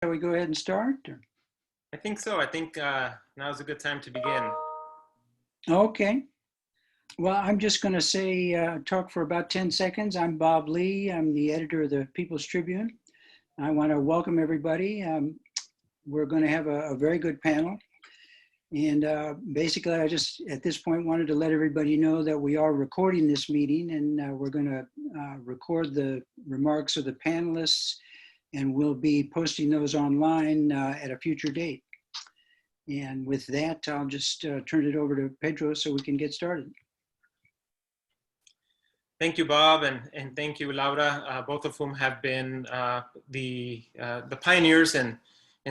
shall we go ahead and start? I think so. I think now's a good time to begin. Okay. Well, I'm just going to say, talk for about 10 seconds. I'm Bob Lee. I'm the editor of the People's Tribune. I want to welcome everybody. We're going to have a very good panel. And basically, I just, at this point, wanted to let everybody know that we are recording this meeting, and we're going to record the remarks of the panelists, and we'll be posting those online at a future date. And with that, I'll just turn it over to Pedro so we can get started. Thank you, Bob, and thank you, Laura, both of whom have been the pioneers in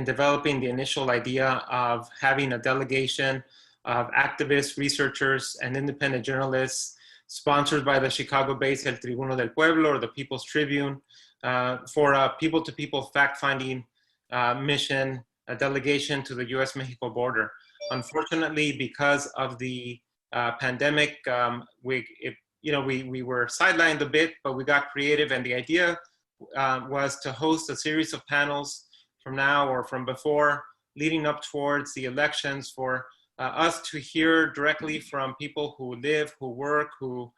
developing the initial idea of having a delegation of activists, researchers, and independent journalists sponsored by the Chicago-based El Tribuno del Pueblo, or the People's Tribune, for a people-to-people fact-finding mission, a delegation to the U.S.-Mexico border. Unfortunately, because of the pandemic, we were sidelined a bit, but we got creative, and the idea was to host a series of panels from now or from before, leading up towards the elections, for us to hear directly from people who live, who work, who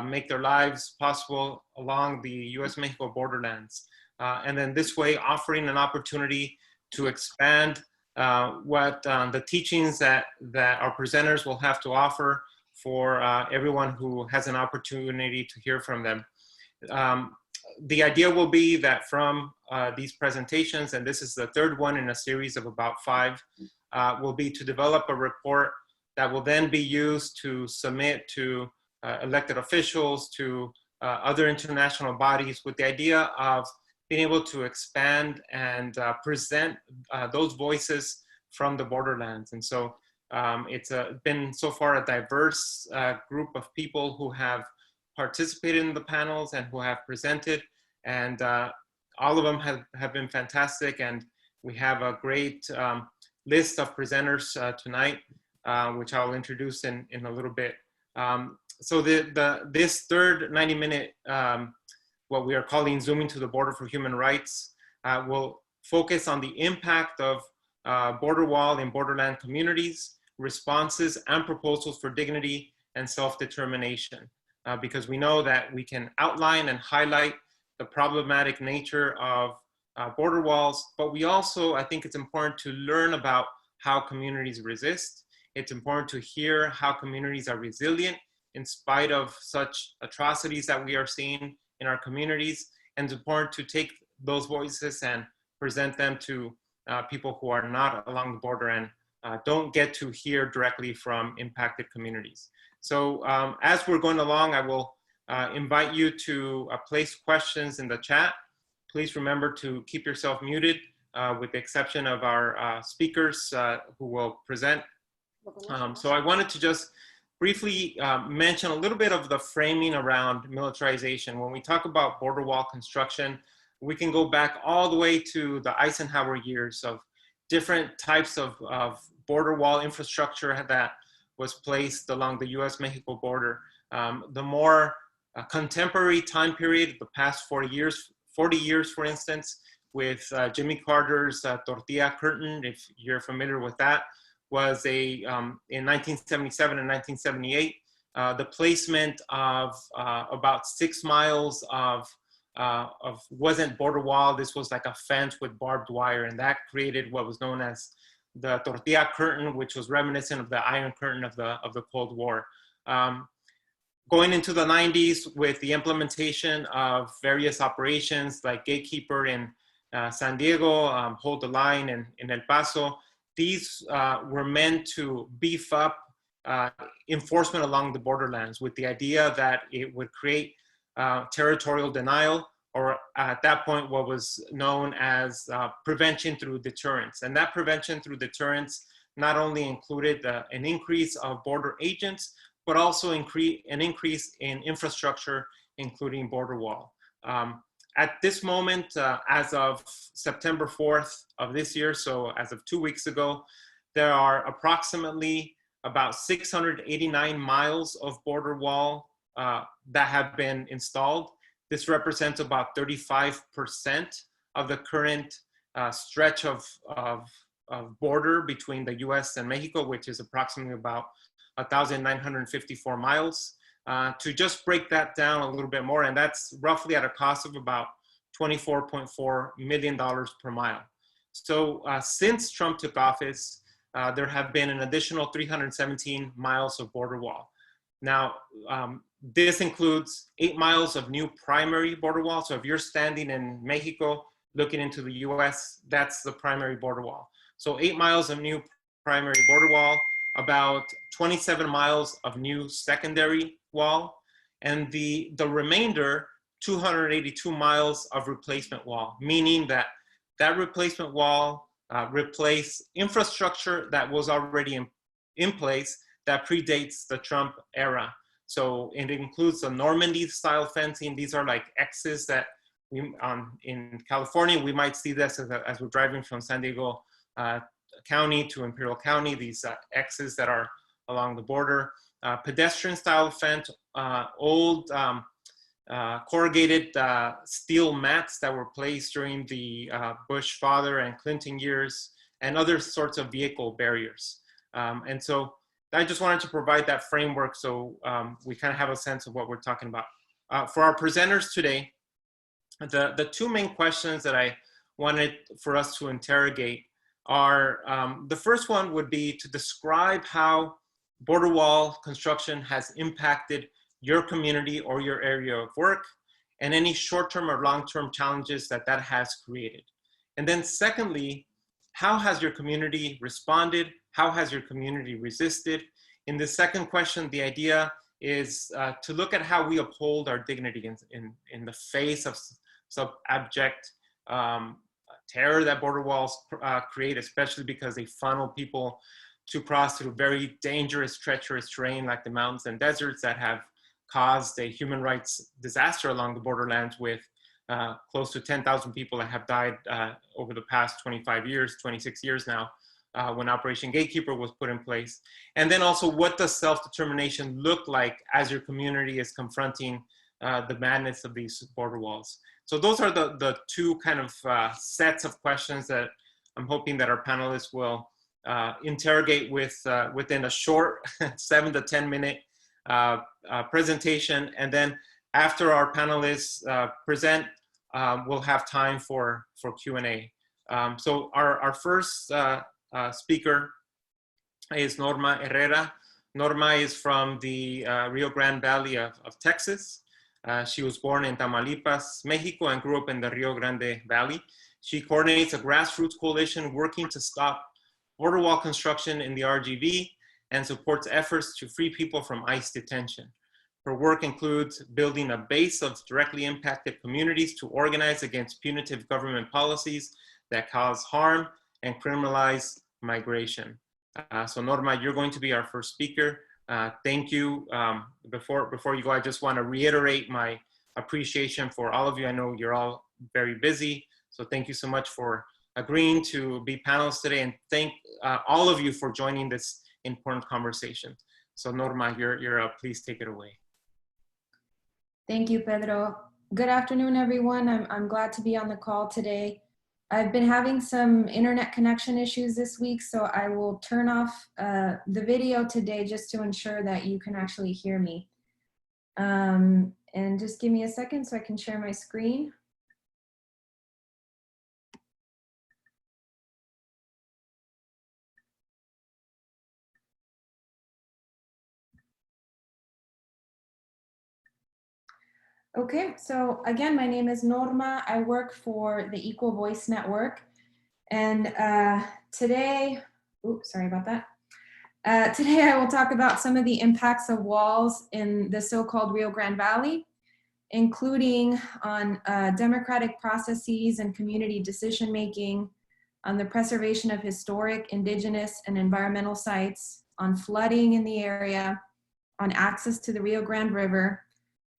make their lives possible along the U.S.-Mexico borderlands. And then this way, offering an opportunity to expand what the teachings that our presenters will have to offer for everyone who has an opportunity to hear from them. The idea will be that from these presentations, and this is the third one in a series of about 5, will be to develop a report that will then be used to submit to elected officials, to other international bodies, with the idea of being able to expand and present those voices from the borderlands. And so it's been so far a diverse group of people who have participated in the panels and who have presented, and all of them have been fantastic, and we have a great list of presenters tonight, which I'll introduce in a little bit. So this third 90-minute, what we are calling Zooming to the Border for Human Rights, will focus on the impact of border wall in borderland communities, responses and proposals for dignity and self-determination. Because we know that we can outline and highlight the problematic nature of border walls, but we also, I think it's important to learn about how communities resist. It's important to hear how communities are resilient in spite of such atrocities that we are seeing in our communities. And it's important to take those voices and present them to people who are not along the border and don't get to hear directly from impacted communities. So as we're going along, I will invite you to place questions in the chat. Please remember to keep yourself muted with the exception of our speakers who will present. So I wanted to just briefly mention a little bit of the framing around militarization. When we talk about border wall construction, we can go back all the way to the Eisenhower years of different types of border wall infrastructure that was placed along the U.S.-Mexico border. The more contemporary time period, the past 40 years, for instance, with Jimmy Carter's tortilla curtain, if you're familiar with that, was in 1977 and 1978, the placement of about 6 miles of wasn't border wall. This was like a fence with barbed wire, and that created what was known as the tortilla curtain, which was reminiscent of the Iron Curtain of the Cold War. Going into the 90s with the implementation of various operations like Gatekeeper in San Diego, Hold the Line in El Paso, these were meant to beef up enforcement along the borderlands with the idea that it would create territorial denial, or at that point what was known as prevention through deterrence. And that prevention through deterrence not only included an increase of border agents, but also an increase in infrastructure, including border wall. At this moment, as of September 4th of this year, so as of 2 weeks ago, there are approximately about 689 miles of border wall that have been installed. This represents about 35% of the current stretch of border between the US and Mexico, which is approximately about 1,954 miles. To just break that down a little bit more, and that's roughly at a cost of about $24.4 million per mile. So since Trump took office, there have been an additional 317 miles of border wall. Now, this includes 8 miles of new primary border wall. So if you're standing in Mexico looking into the US, that's the primary border wall. So 8 miles of new primary border wall, about 27 miles of new secondary wall, and the remainder, 282 miles of replacement wall, meaning that that replacement wall replaced infrastructure that was already in place that predates the Trump era. So it includes the Normandy style fencing. These are like X's that we, in California, we might see this as we're driving from San Diego County to Imperial County, these X's that are along the border. Pedestrian style fence, old corrugated steel mats that were placed during the Bush father and Clinton years, and other sorts of vehicle barriers. And so I just wanted to provide that framework so we kind of have a sense of what we're talking about. For our presenters today, the two main questions that I wanted for us to interrogate are, the first one would be to describe how border wall construction has impacted your community or your area of work, and any short-term or long-term challenges that that has created. And then secondly, how has your community responded? How has your community resisted? In the second question, the idea is to look at how we uphold our dignity in the face of some abject terror that border walls create, especially because they funnel people to cross through very dangerous, treacherous terrain like the mountains and deserts that have caused a human rights disaster along the borderlands, with close to 10,000 people that have died over the past 25 years, 26 years now, when Operation Gatekeeper was put in place. And then also, what does self-determination look like as your community is confronting the madness of these border walls? So those are the two kind of sets of questions that I'm hoping that our panelists will interrogate within a short 7 to 10 minute presentation. And then after our panelists present, we'll have time for Q&A. So our first speaker is Norma Herrera. Norma is from the Rio Grande Valley of Texas. She was born in Tamaulipas, Mexico, and grew up in the Rio Grande Valley. She coordinates a grassroots coalition working to stop border wall construction in the RGV and supports efforts to free people from ICE detention. Her work includes building a base of directly impacted communities to organize against punitive government policies that cause harm and criminalize migration. So Norma, you're going to be our first speaker. Thank you. Before you go, I just want to reiterate my appreciation for all of you. I know you're all very busy, so thank you so much for agreeing to be panelists today, and thank all of you for joining this important conversation. So Norma, you're up. Please take it away. Thank you, Pedro. Good afternoon, everyone. I'm glad to be on the call today. I've been having some internet connection issues this week, so I will turn off the video today just to ensure that you can actually hear me. And just give me a second so I can share my screen. Okay, so again, my name is Norma. I work for the Equal Voice Network. And today, oops, sorry about that. Today I will talk about some of the impacts of walls in the so-called Rio Grande Valley, including on democratic processes and community decision-making, on the preservation of historic, indigenous, and environmental sites, on flooding in the area, on access to the Rio Grande River,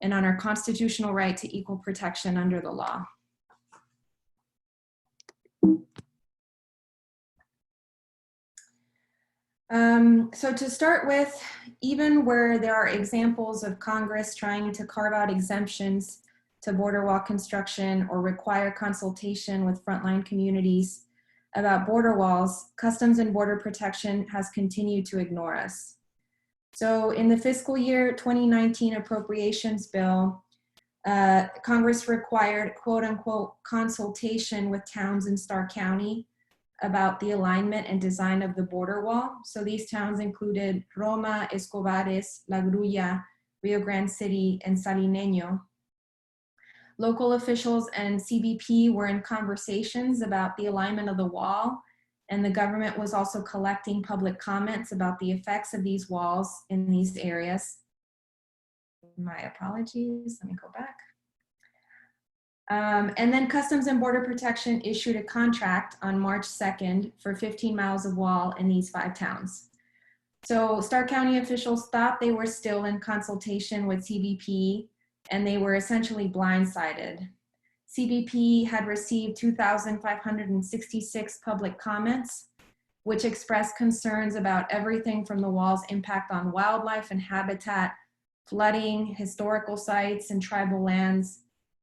and on our constitutional right to equal protection under the law. So to start with, even where there are examples of Congress trying to carve out exemptions to border wall construction or require consultation with frontline communities about border walls, Customs and Border Protection has continued to ignore us. So in the fiscal year 2019 appropriations bill, Congress required quote unquote consultation with towns in Starr County about the alignment and design of the border wall. So these towns included Roma, Escobares, La Grulla, Rio Grande City, and Salineño. Local officials and CBP were in conversations about the alignment of the wall, and the government was also collecting public comments about the effects of these walls in these areas. My apologies, let me go back. And then Customs and Border Protection issued a contract on March 2nd for 15 miles of wall in these 5 towns. So Starr County officials thought they were still in consultation with CBP, and they were essentially blindsided. CBP had received 2,566 public comments, which expressed concerns about everything from the wall's impact on wildlife and habitat, flooding, historical sites and tribal lands,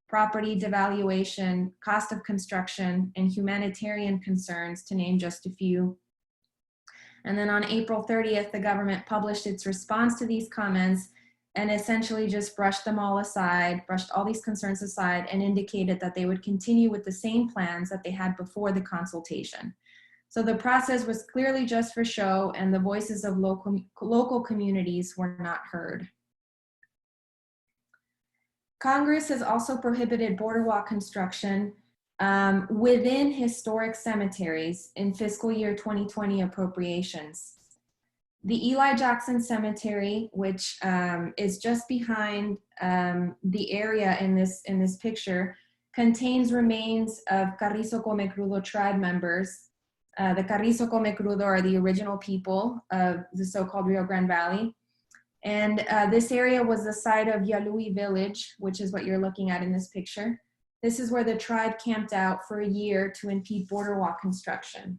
property devaluation, cost of construction, and humanitarian concerns, to name just a few. And then on April 30th, the government published its response to these comments and essentially just brushed them all aside, brushed all these concerns aside, and indicated that they would continue with the same plans that they had before the consultation. So the process was clearly just for show, and the voices of local communities were not heard. Congress has also prohibited border wall construction within historic cemeteries in fiscal year 2020 appropriations. The Eli Jackson Cemetery, which is just behind the area in this picture, contains remains of Carrizo Comecrudo tribe members. The Carrizo Comecrudo are the original people of the so-called Rio Grande Valley. And this area was the site of Yalui village, which is what you're looking at in this picture. This is where the tribe camped out for a year to impede border wall construction.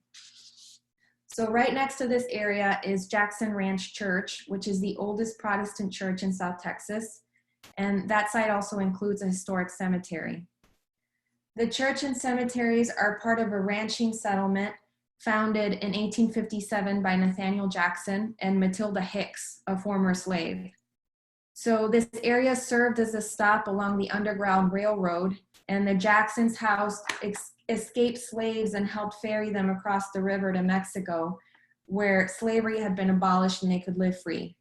So right next to this area is Jackson Ranch Church, which is the oldest Protestant church in South Texas. And that site also includes a historic cemetery. The church and cemeteries are part of a ranching settlement founded in 1857 by Nathaniel Jackson and Matilda Hicks, a former slave. So this area served as a stop along the Underground Railroad, and the Jacksons housed escaped slaves and helped ferry them across the river to Mexico, where slavery had been abolished and they could live free.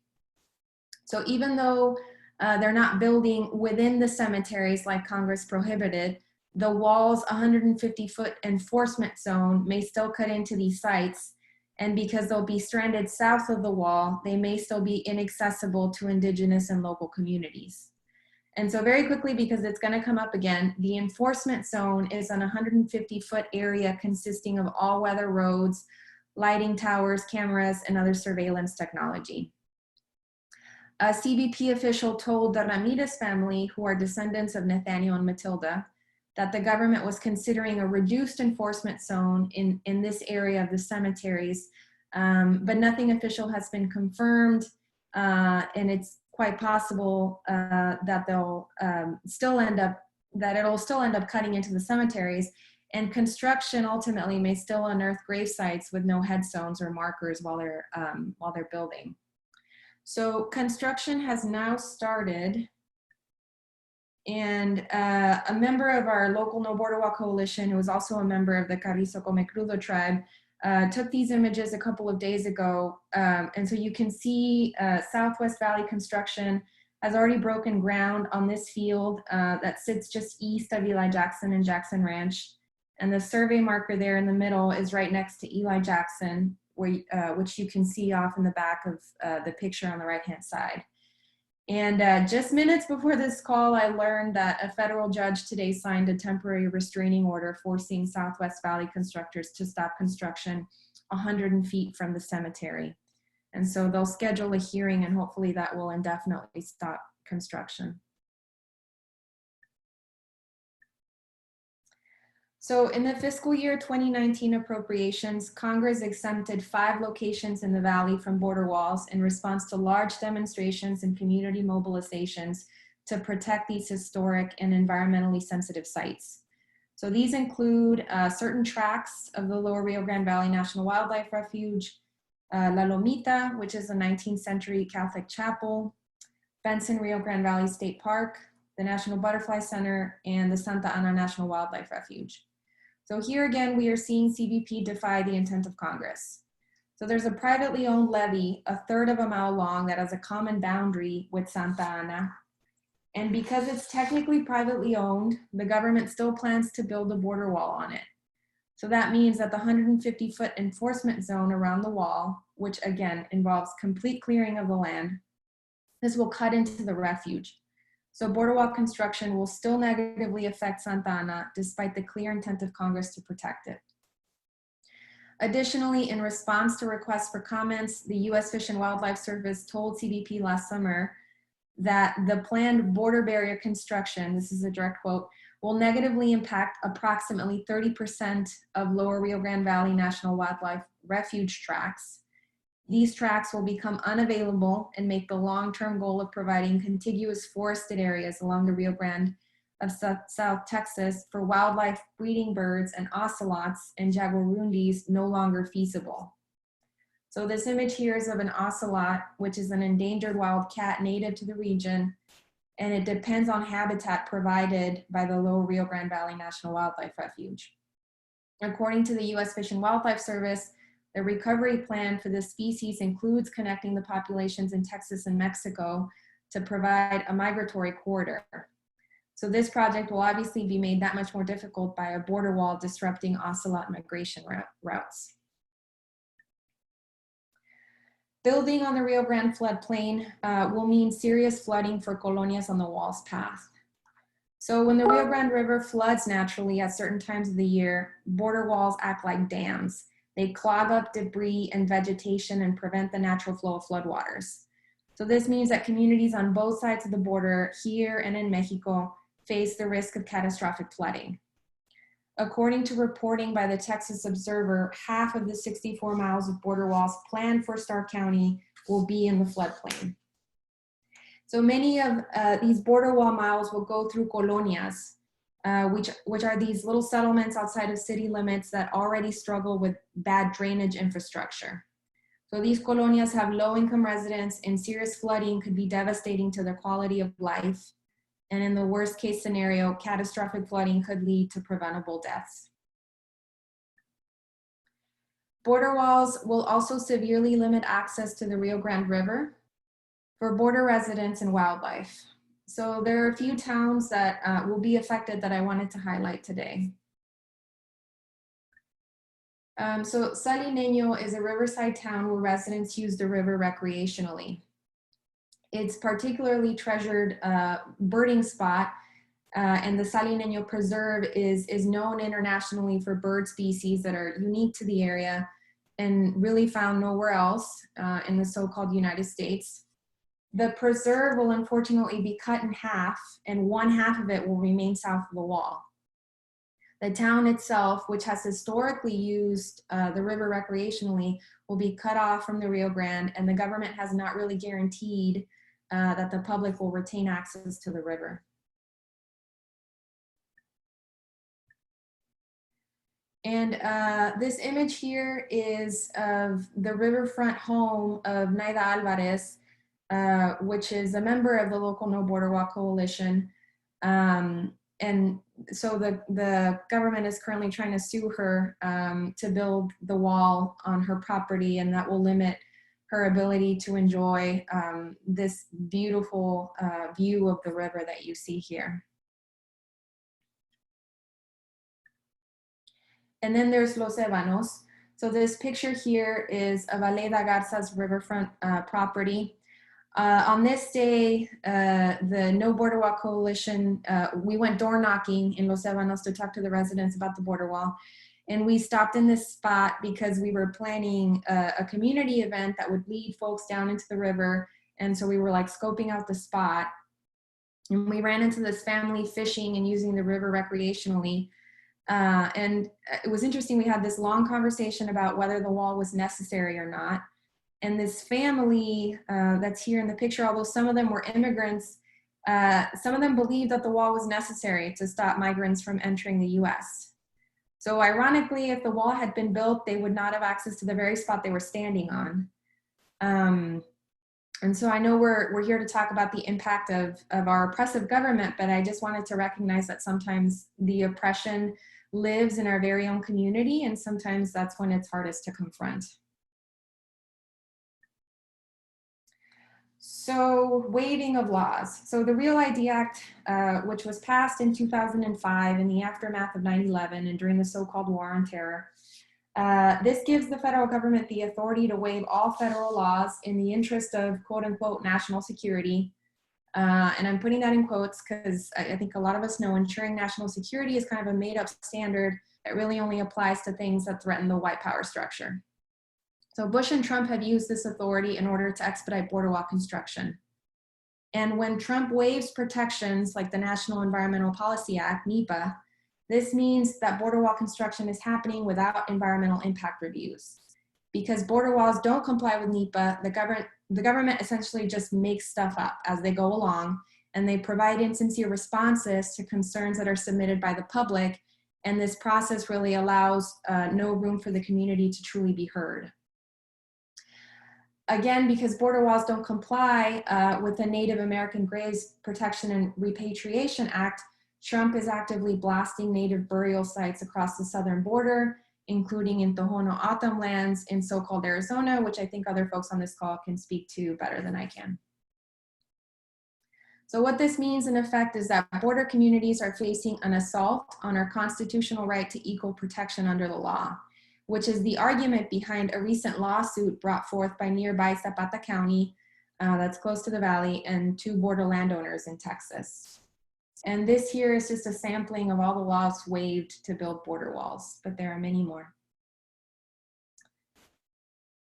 So even though they're not building within the cemeteries like Congress prohibited, the wall's 150-foot enforcement zone may still cut into these sites, and because they'll be stranded south of the wall, they may still be inaccessible to indigenous and local communities. And so very quickly, because it's going to come up again, the enforcement zone is an 150-foot area consisting of all-weather roads, lighting towers, cameras, and other surveillance technology. A CBP official told the Ramirez family, who are descendants of Nathaniel and Matilda, that the government was considering a reduced enforcement zone in this area of the cemeteries, but nothing official has been confirmed, and it's quite possible that it'll still end up cutting into the cemeteries, and construction ultimately may still unearth grave sites with no headstones or markers while they're building. So construction has now started. And a member of our local No Border Wall Coalition, who is also a member of the Carrizo Comecrudo tribe, took these images a couple of days ago. And so you can see Southwest Valley Construction has already broken ground on this field that sits just east of Eli Jackson and Jackson Ranch. And the survey marker there in the middle is right next to Eli Jackson, which you can see off in the back of the picture on the right-hand side. And just minutes before this call, I learned that a federal judge today signed a temporary restraining order forcing Southwest Valley constructors to stop construction 100 feet from the cemetery. And so they'll schedule a hearing, and hopefully that will indefinitely stop construction. So in the fiscal year 2019 appropriations, Congress exempted 5 locations in the valley from border walls in response to large demonstrations and community mobilizations to protect these historic and environmentally sensitive sites. So these include certain tracts of the Lower Rio Grande Valley National Wildlife Refuge, La Lomita, which is a 19th century Catholic chapel, Benson Rio Grande Valley State Park, the National Butterfly Center, and the Santa Ana National Wildlife Refuge. So here again, we are seeing CBP defy the intent of Congress. So there's a privately owned levee, a third of a mile long, that has a common boundary with Santa Ana. And because it's technically privately owned, the government still plans to build a border wall on it. So that means that the 150-foot enforcement zone around the wall, which again involves complete clearing of the land, this will cut into the refuge. So border wall construction will still negatively affect Santa Ana despite the clear intent of Congress to protect it. Additionally, in response to requests for comments, the U.S. Fish and Wildlife Service told CBP last summer that the planned border barrier construction, this is a direct quote, will negatively impact approximately 30% of Lower Rio Grande Valley National Wildlife Refuge tracts. These tracts will become unavailable and make the long-term goal of providing contiguous forested areas along the Rio Grande of South Texas for wildlife breeding birds and ocelots and jaguarundis no longer feasible. So this image here is of an ocelot, which is an endangered wild cat native to the region, and it depends on habitat provided by the Lower Rio Grande Valley National Wildlife Refuge. According to the U.S. Fish and Wildlife Service, the recovery plan for this species includes connecting the populations in Texas and Mexico to provide a migratory corridor. So this project will obviously be made that much more difficult by a border wall disrupting ocelot migration routes. Building on the Rio Grande floodplain will mean serious flooding for colonias on the wall's path. So when the Rio Grande River floods naturally at certain times of the year, border walls act like dams. They clog up debris and vegetation and prevent the natural flow of floodwaters. So this means that communities on both sides of the border, here and in Mexico, face the risk of catastrophic flooding. According to reporting by the Texas Observer, half of the 64 miles of border walls planned for Starr County will be in the floodplain. So many of these border wall miles will go through colonias, which are these little settlements outside of city limits that already struggle with bad drainage infrastructure. So these colonias have low-income residents, and serious flooding could be devastating to their quality of life. And in the worst case scenario, catastrophic flooding could lead to preventable deaths. Border walls will also severely limit access to the Rio Grande River for border residents and wildlife. So there are a few towns that will be affected that I wanted to highlight today. So Salineño is a riverside town where residents use the river recreationally. It's particularly treasured birding spot, and the Salineño Preserve is known internationally for bird species that are unique to the area and really found nowhere else in the so-called United States. The preserve will unfortunately be cut in half, and one half of it will remain south of the wall. The town itself, which has historically used the river recreationally, will be cut off from the Rio Grande, and the government has not really guaranteed that the public will retain access to the river. And this image here is of the riverfront home of Naida Alvarez, which is a member of the local No Border Wall Coalition. And so the government is currently trying to sue her to build the wall on her property, and that will limit her ability to enjoy this beautiful view of the river that you see here. And then there's Los Ebanos. So this picture here is of Aleda Garza's riverfront property. On this day, the No Border Wall Coalition, we went door knocking in Los Ebanos to talk to the residents about the border wall. And we stopped in this spot because we were planning a community event that would lead folks down into the river. And so we were like scoping out the spot. And we ran into this family fishing and using the river recreationally. And it was interesting, we had this long conversation about whether the wall was necessary or not. And this family that's here in the picture, although some of them were immigrants, Some of them believed that the wall was necessary to stop migrants from entering the US. So ironically, if the wall had been built, they would not have access to the very spot they were standing on. And so I know we're here to talk about the impact of our oppressive government, but I just wanted to recognize that sometimes the oppression lives in our very own community, and sometimes that's when it's hardest to confront. So waiving of laws. So the Real ID Act, which was passed in 2005 in the aftermath of 9/11 and during the so-called War on Terror, this gives the federal government the authority to waive all federal laws in the interest of quote unquote national security. And I'm putting that in quotes because I think a lot of us know ensuring national security is kind of a made up standard that really only applies to things that threaten the white power structure. So Bush and Trump have used this authority in order to expedite border wall construction. And when Trump waives protections like the National Environmental Policy Act, NEPA, this means that border wall construction is happening without environmental impact reviews. Because border walls don't comply with NEPA, the government essentially just makes stuff up as they go along, and they provide insincere responses to concerns that are submitted by the public, and this process really allows no room for the community to truly be heard. Again, because border walls don't comply with the Native American Graves Protection and Repatriation Act, Trump is actively blasting native burial sites across the southern border, including in Tohono O'odham lands in so-called Arizona, which I think other folks on this call can speak to better than I can. So what this means in effect is that border communities are facing an assault on our constitutional right to equal protection under the law, which is the argument behind a recent lawsuit brought forth by nearby Zapata County, that's close to the valley, and 2 border landowners in Texas. And this here is just a sampling of all the laws waived to build border walls, but there are many more.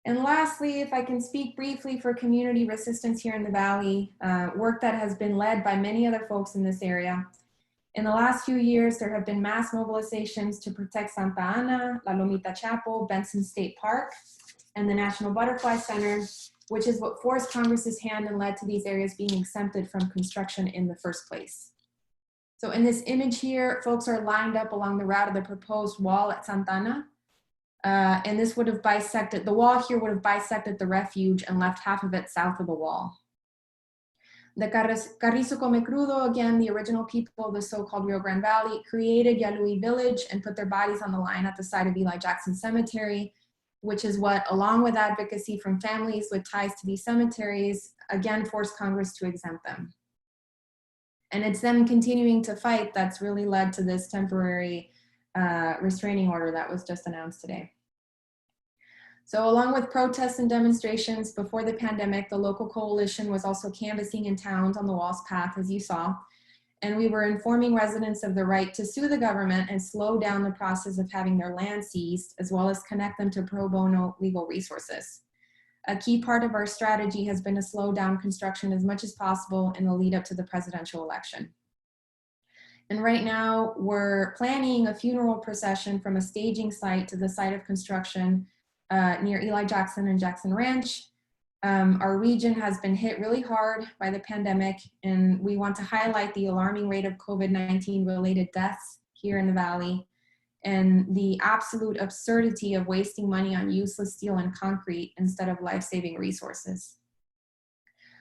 And lastly, if I can speak briefly for community resistance here in the Valley, work that has been led by many other folks in this area. In the last few years, there have been mass mobilizations to protect Santa Ana, La Lomita Chapel, Benson State Park, and the National Butterfly Center, which is what forced Congress's hand and led to these areas being exempted from construction in the first place. So in this image here, folks are lined up along the route of the proposed wall at Santa Ana. And this would have bisected, the wall here would have bisected the refuge and left half of it south of the wall. The Carrizo Come Crudo, again, the original people of the so-called Rio Grande Valley, created Yalui Village and put their bodies on the line at the site of Eli Jackson Cemetery, which is what, along with advocacy from families with ties to these cemeteries, again forced Congress to exempt them. And it's them continuing to fight that's really led to this temporary restraining order that was just announced today. So along with protests and demonstrations before the pandemic, the local coalition was also canvassing in towns on the wall's path, as you saw. And we were informing residents of the right to sue the government and slow down the process of having their land seized, as well as connect them to pro bono legal resources. A key part of our strategy has been to slow down construction as much as possible in the lead up to the presidential election. And right now we're planning a funeral procession from a staging site to the site of construction near Eli Jackson and Jackson Ranch. Our region has been hit really hard by the pandemic, and we want to highlight the alarming rate of COVID-19 related deaths here in the Valley and the absolute absurdity of wasting money on useless steel and concrete instead of life-saving resources.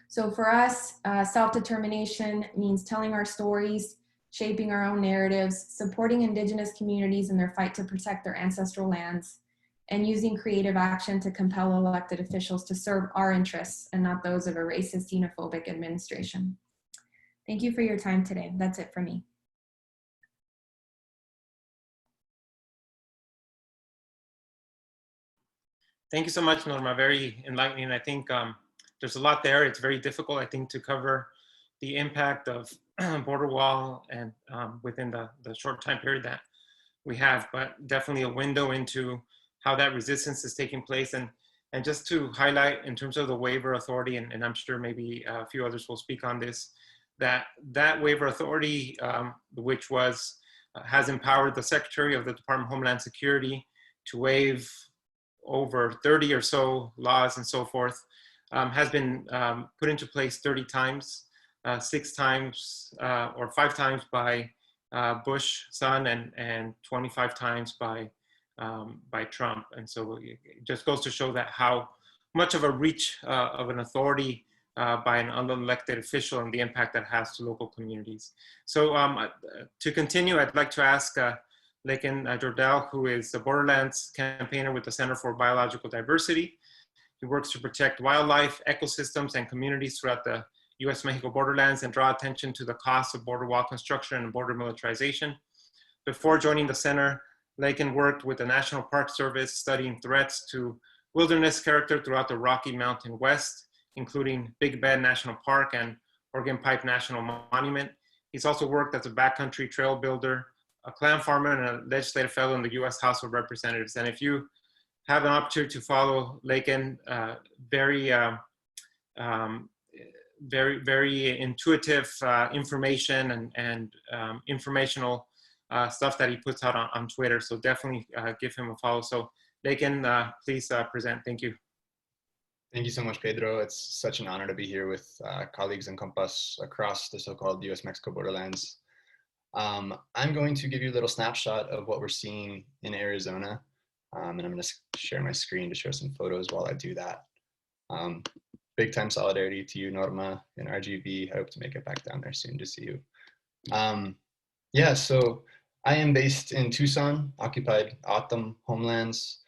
So for us, self-determination means telling our stories, shaping our own narratives, supporting Indigenous communities in their fight to protect their ancestral lands, and using creative action to compel elected officials to serve our interests and not those of a racist, xenophobic administration. Thank you for your time today. That's it for me. Thank you so much, Norma. Very enlightening. I think there's a lot there. It's very difficult, I think, to cover the impact of border wall and within the short time period that we have, but definitely a window into how that resistance is taking place. And just to highlight in terms of the waiver authority, and I'm sure maybe a few others will speak on this, that waiver authority, which has empowered the Secretary of the Department of Homeland Security to waive over 30 or so laws and so forth, has been put into place 30 times. 6 times or 5 times by Bush son and 25 times by Trump. And so it just goes to show that how much of a reach of an authority by an unelected official and the impact that has to local communities. So to continue, I'd like to ask Laiken Jordahl, who is the Borderlands campaigner with the Center for Biological Diversity. He works to protect wildlife, ecosystems, and communities throughout the U.S.-Mexico borderlands and draw attention to the cost of border wall construction and border militarization. Before joining the center, Laiken worked with the National Park Service studying threats to wilderness character throughout the Rocky Mountain West, including Big Bend National Park and Organ Pipe National Monument. He's also worked as a backcountry trail builder, a clam farmer, and a legislative fellow in the U.S. House of Representatives. And if you have an opportunity to follow Laiken, very intuitive information and informational stuff that he puts out on Twitter. So definitely give him a follow. So Laiken, please present. Thank you. Thank you so much, Pedro. It's such an honor to be here with colleagues and compas across the so-called US-Mexico borderlands. I'm going to give you a little snapshot of what we're seeing in Arizona. And I'm going to share my screen to show some photos while I do that. Big time solidarity to you, Norma, and RGV. I hope to make it back down there soon to see you. Yeah, so I am based in Tucson, occupied O'odham homelands.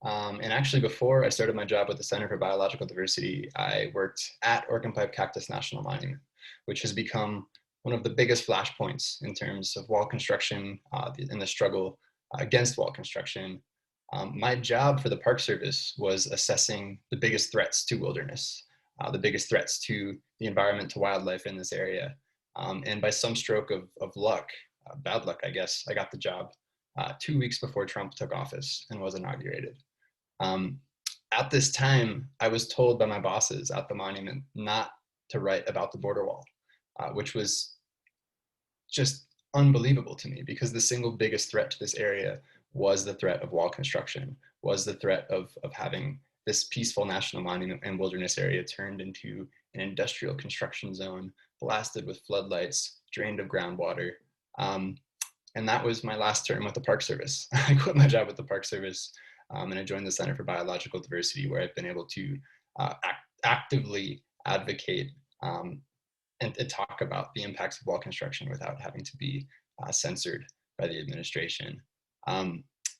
And actually, before I started my job with the Center for Biological Diversity, I worked at Organ Pipe Cactus National Monument, which has become one of the biggest flashpoints in terms of wall construction and the struggle against wall construction. My job for the Park Service was assessing the biggest threats to wilderness, the biggest threats to the environment, to wildlife in this area. And by some stroke of luck, bad luck, I guess, I got the job 2 weeks before Trump took office and was inaugurated. At this time, I was told by my bosses at the monument not to write about the border wall, which was just unbelievable to me, because the single biggest threat to this area was the threat of wall construction, was the threat of having this peaceful national monument and wilderness area turned into an industrial construction zone, blasted with floodlights, drained of groundwater. And that was my last term with the Park Service. I quit my job with the Park Service and I joined the Center for Biological Diversity, where I've been able to actively advocate and talk about the impacts of wall construction without having to be censored by the administration.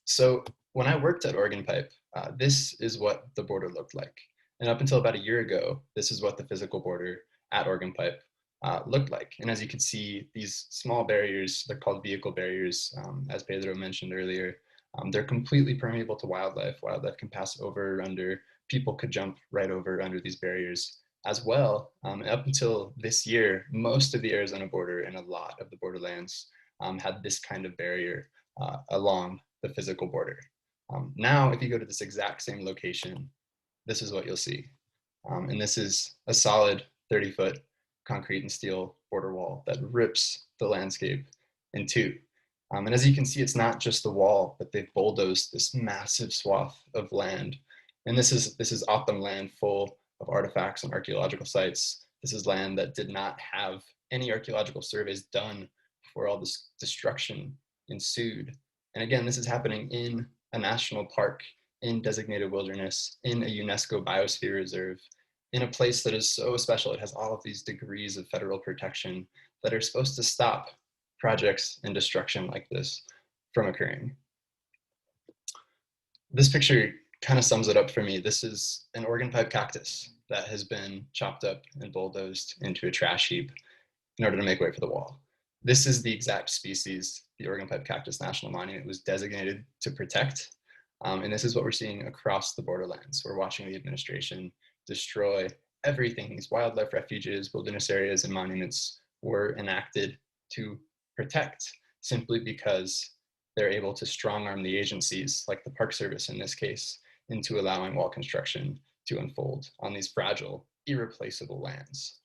So when I worked at Organ Pipe, this is what the border looked like. And up until about a year ago, this is what the physical border at Organ Pipe looked like. And as you can see, these small barriers, they're called vehicle barriers, as Pedro mentioned earlier. They're completely permeable to wildlife. Wildlife can pass over or under. People could jump right over under these barriers as well. Up until this year, most of the Arizona border and a lot of the borderlands had this kind of barrier along the physical border. Now, if you go to this exact same location, this is what you'll see. And this is a solid 30-foot concrete and steel border wall that rips the landscape in two. And as you can see, it's not just the wall, but they've bulldozed this massive swath of land. And this is O'odham land full of artifacts and archaeological sites. This is land that did not have any archaeological surveys done before all this destruction ensued. And again, this is happening in a national park, in designated wilderness, in a UNESCO biosphere reserve, in a place that is so special. It has all of these degrees of federal protection that are supposed to stop projects and destruction like this from occurring. This picture kind of sums it up for me. This is an organ pipe cactus that has been chopped up and bulldozed into a trash heap in order to make way for the wall. This is the exact species the Organ Pipe Cactus National Monument was designated to protect. And this is what we're seeing across the borderlands. We're watching the administration destroy everything. These wildlife refuges, wilderness areas, and monuments were enacted to protect simply because they're able to strong arm the agencies, like the Park Service in this case, into allowing wall construction to unfold on these fragile, irreplaceable lands.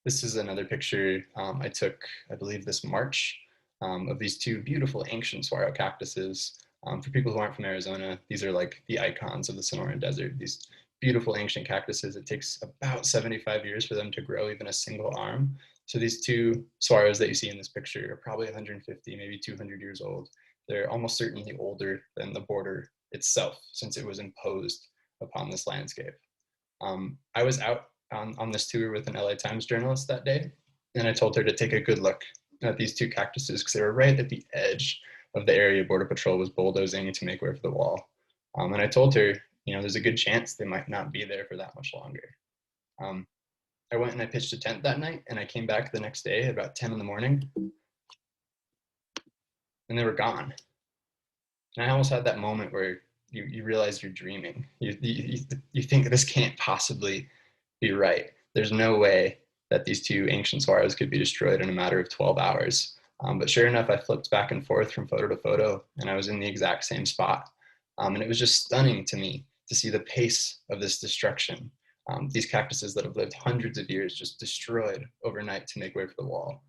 This is another picture I took, I believe, this March of these two beautiful ancient saguaro cactuses. For people who aren't from Arizona, these are like the icons of the Sonoran Desert, these beautiful ancient cactuses. It takes about 75 years for them to grow even a single arm. So these two saguaros that you see in this picture are probably 150, maybe 200 years old. They're almost certainly older than the border itself, since it was imposed upon this landscape. I was out on this tour with an LA Times journalist that day, and I told her to take a good look at these two cactuses because they were right at the edge of the area Border Patrol was bulldozing to make way for the wall. And I told her, there's a good chance they might not be there for that much longer. I went and I pitched a tent that night, and I came back the next day at about 10 in the morning, and they were gone. And I almost had that moment where you realize you're dreaming. You think this can't possibly be right. There's no way that these two ancient saguaros could be destroyed in a matter of 12 hours. But sure enough, I flipped back and forth from photo to photo, and I was in the exact same spot. And it was just stunning to me to see the pace of this destruction. These cactuses that have lived hundreds of years just destroyed overnight to make way for the wall.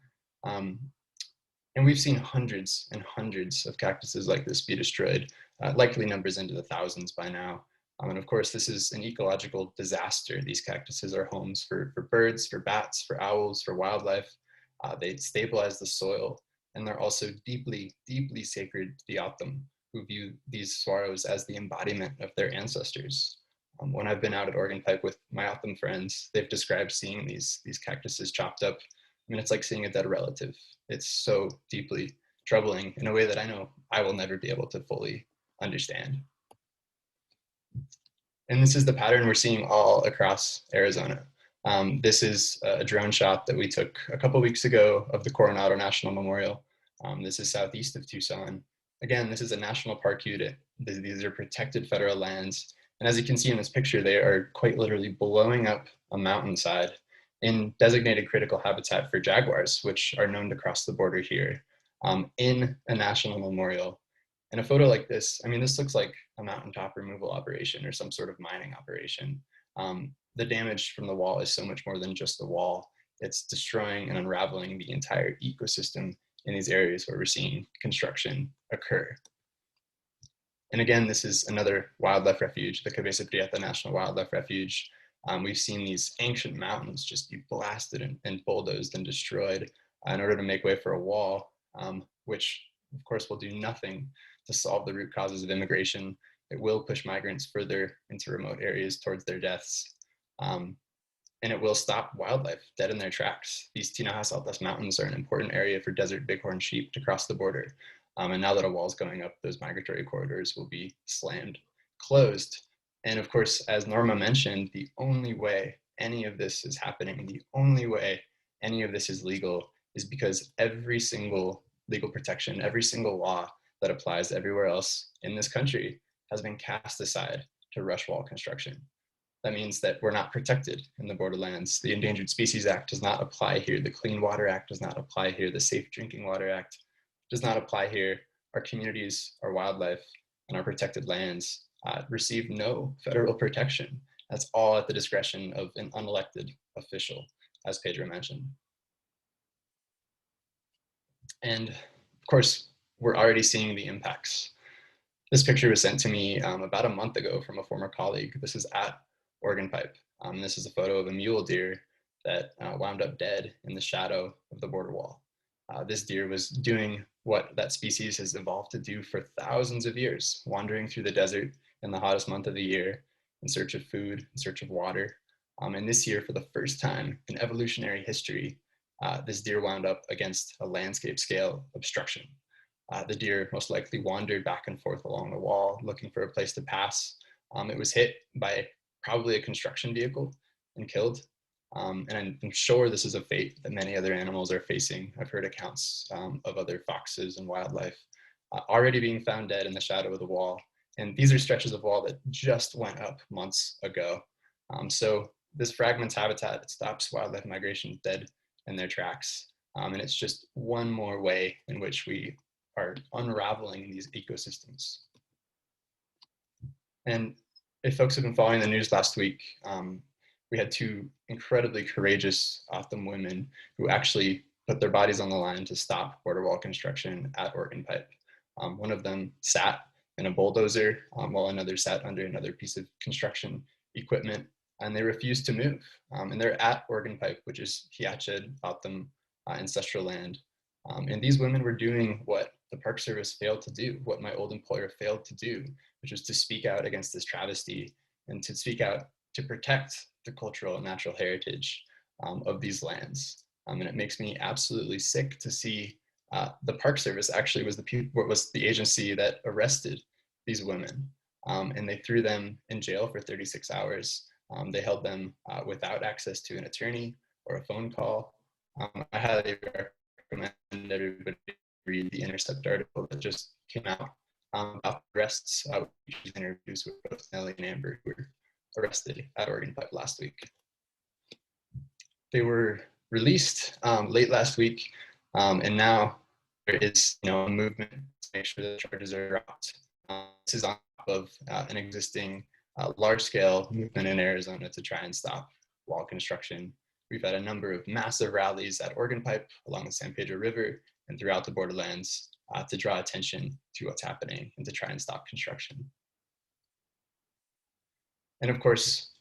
And we've seen hundreds and hundreds of cactuses like this be destroyed, likely numbers into the thousands by now. And of course, this is an ecological disaster. These cactuses are homes for birds, for bats, for owls, for wildlife. They stabilize the soil, and they're also deeply, deeply sacred to the O'odham, who view these saguaros as the embodiment of their ancestors. When I've been out at Organ Pipe with my O'odham friends, they've described seeing these cactuses chopped up. I mean, it's like seeing a dead relative. It's so deeply troubling in a way that I know I will never be able to fully understand. And this is the pattern we're seeing all across Arizona. This is a drone shot that we took a couple weeks ago of the Coronado National Memorial. This is southeast of Tucson. Again, this is a national park unit. These are protected federal lands. And as you can see in this picture, they are quite literally blowing up a mountainside in designated critical habitat for jaguars, which are known to cross the border here, in a national memorial. In a photo like this, I mean, this looks like a mountaintop removal operation or some sort of mining operation. The damage from the wall is so much more than just the wall. It's destroying and unraveling the entire ecosystem in these areas where we're seeing construction occur. And again, this is another wildlife refuge, the Cabeza Prieta National Wildlife Refuge. We've seen these ancient mountains just be blasted and bulldozed and destroyed in order to make way for a wall, which of course will do nothing to solve the root causes of immigration. It will push migrants further into remote areas towards their deaths. And it will stop wildlife dead in their tracks. These Tinajas Altas Mountains are an important area for desert bighorn sheep to cross the border. And now that a wall is going up, those migratory corridors will be slammed closed. And of course, as Norma mentioned, the only way any of this is happening, the only way any of this is legal is because every single legal protection, every single law that applies everywhere else in this country has been cast aside to rush wall construction. That means that we're not protected in the borderlands. The Endangered Species Act does not apply here. The Clean Water Act does not apply here. The Safe Drinking Water Act does not apply here. Our communities, our wildlife, and our protected lands receive no federal protection. That's all at the discretion of an unelected official, as Pedro mentioned. And of course, we're already seeing the impacts. This picture was sent to me about a month ago from a former colleague. This is at Organ Pipe. This is a photo of a mule deer that wound up dead in the shadow of the border wall. This deer was doing what that species has evolved to do for thousands of years, wandering through the desert in the hottest month of the year in search of food, in search of water. And this year, for the first time in evolutionary history, this deer wound up against a landscape scale obstruction. The deer most likely wandered back and forth along the wall looking for a place to pass. It was hit by probably a construction vehicle and killed. And I'm sure this is a fate that many other animals are facing. I've heard accounts of other foxes and wildlife already being found dead in the shadow of the wall. And these are stretches of wall that just went up months ago. So this fragments habitat, it stops wildlife migration dead in their tracks. And it's just one more way in which we are unraveling these ecosystems. And if folks have been following the news last week, we had two incredibly courageous O'odham women who actually put their bodies on the line to stop border wall construction at Organ Pipe. One of them sat in a bulldozer while another sat under another piece of construction equipment, and they refuse to move. And they're at Organ Pipe, which is Hiached, Autumn, ancestral land. And these women were doing what the Park Service failed to do, what my old employer failed to do, which was to speak out against this travesty and to speak out to protect the cultural and natural heritage of these lands. And it makes me absolutely sick to see the Park Service actually was the agency that arrested these women. And they threw them in jail for 36 hours. They held them without access to an attorney or a phone call. I highly recommend everybody read the Intercept article that just came out about the arrests, which was interviews with both Nellie and Amber, who were arrested at Organ Pipe last week. They were released late last week, and now there is, a movement to make sure that the charges are dropped. This is on top of an existing large-scale movement in Arizona to try and stop wall construction. We've had a number of massive rallies at Organ Pipe along the San Pedro River and throughout the borderlands to draw attention to what's happening and to try and stop construction. And of course,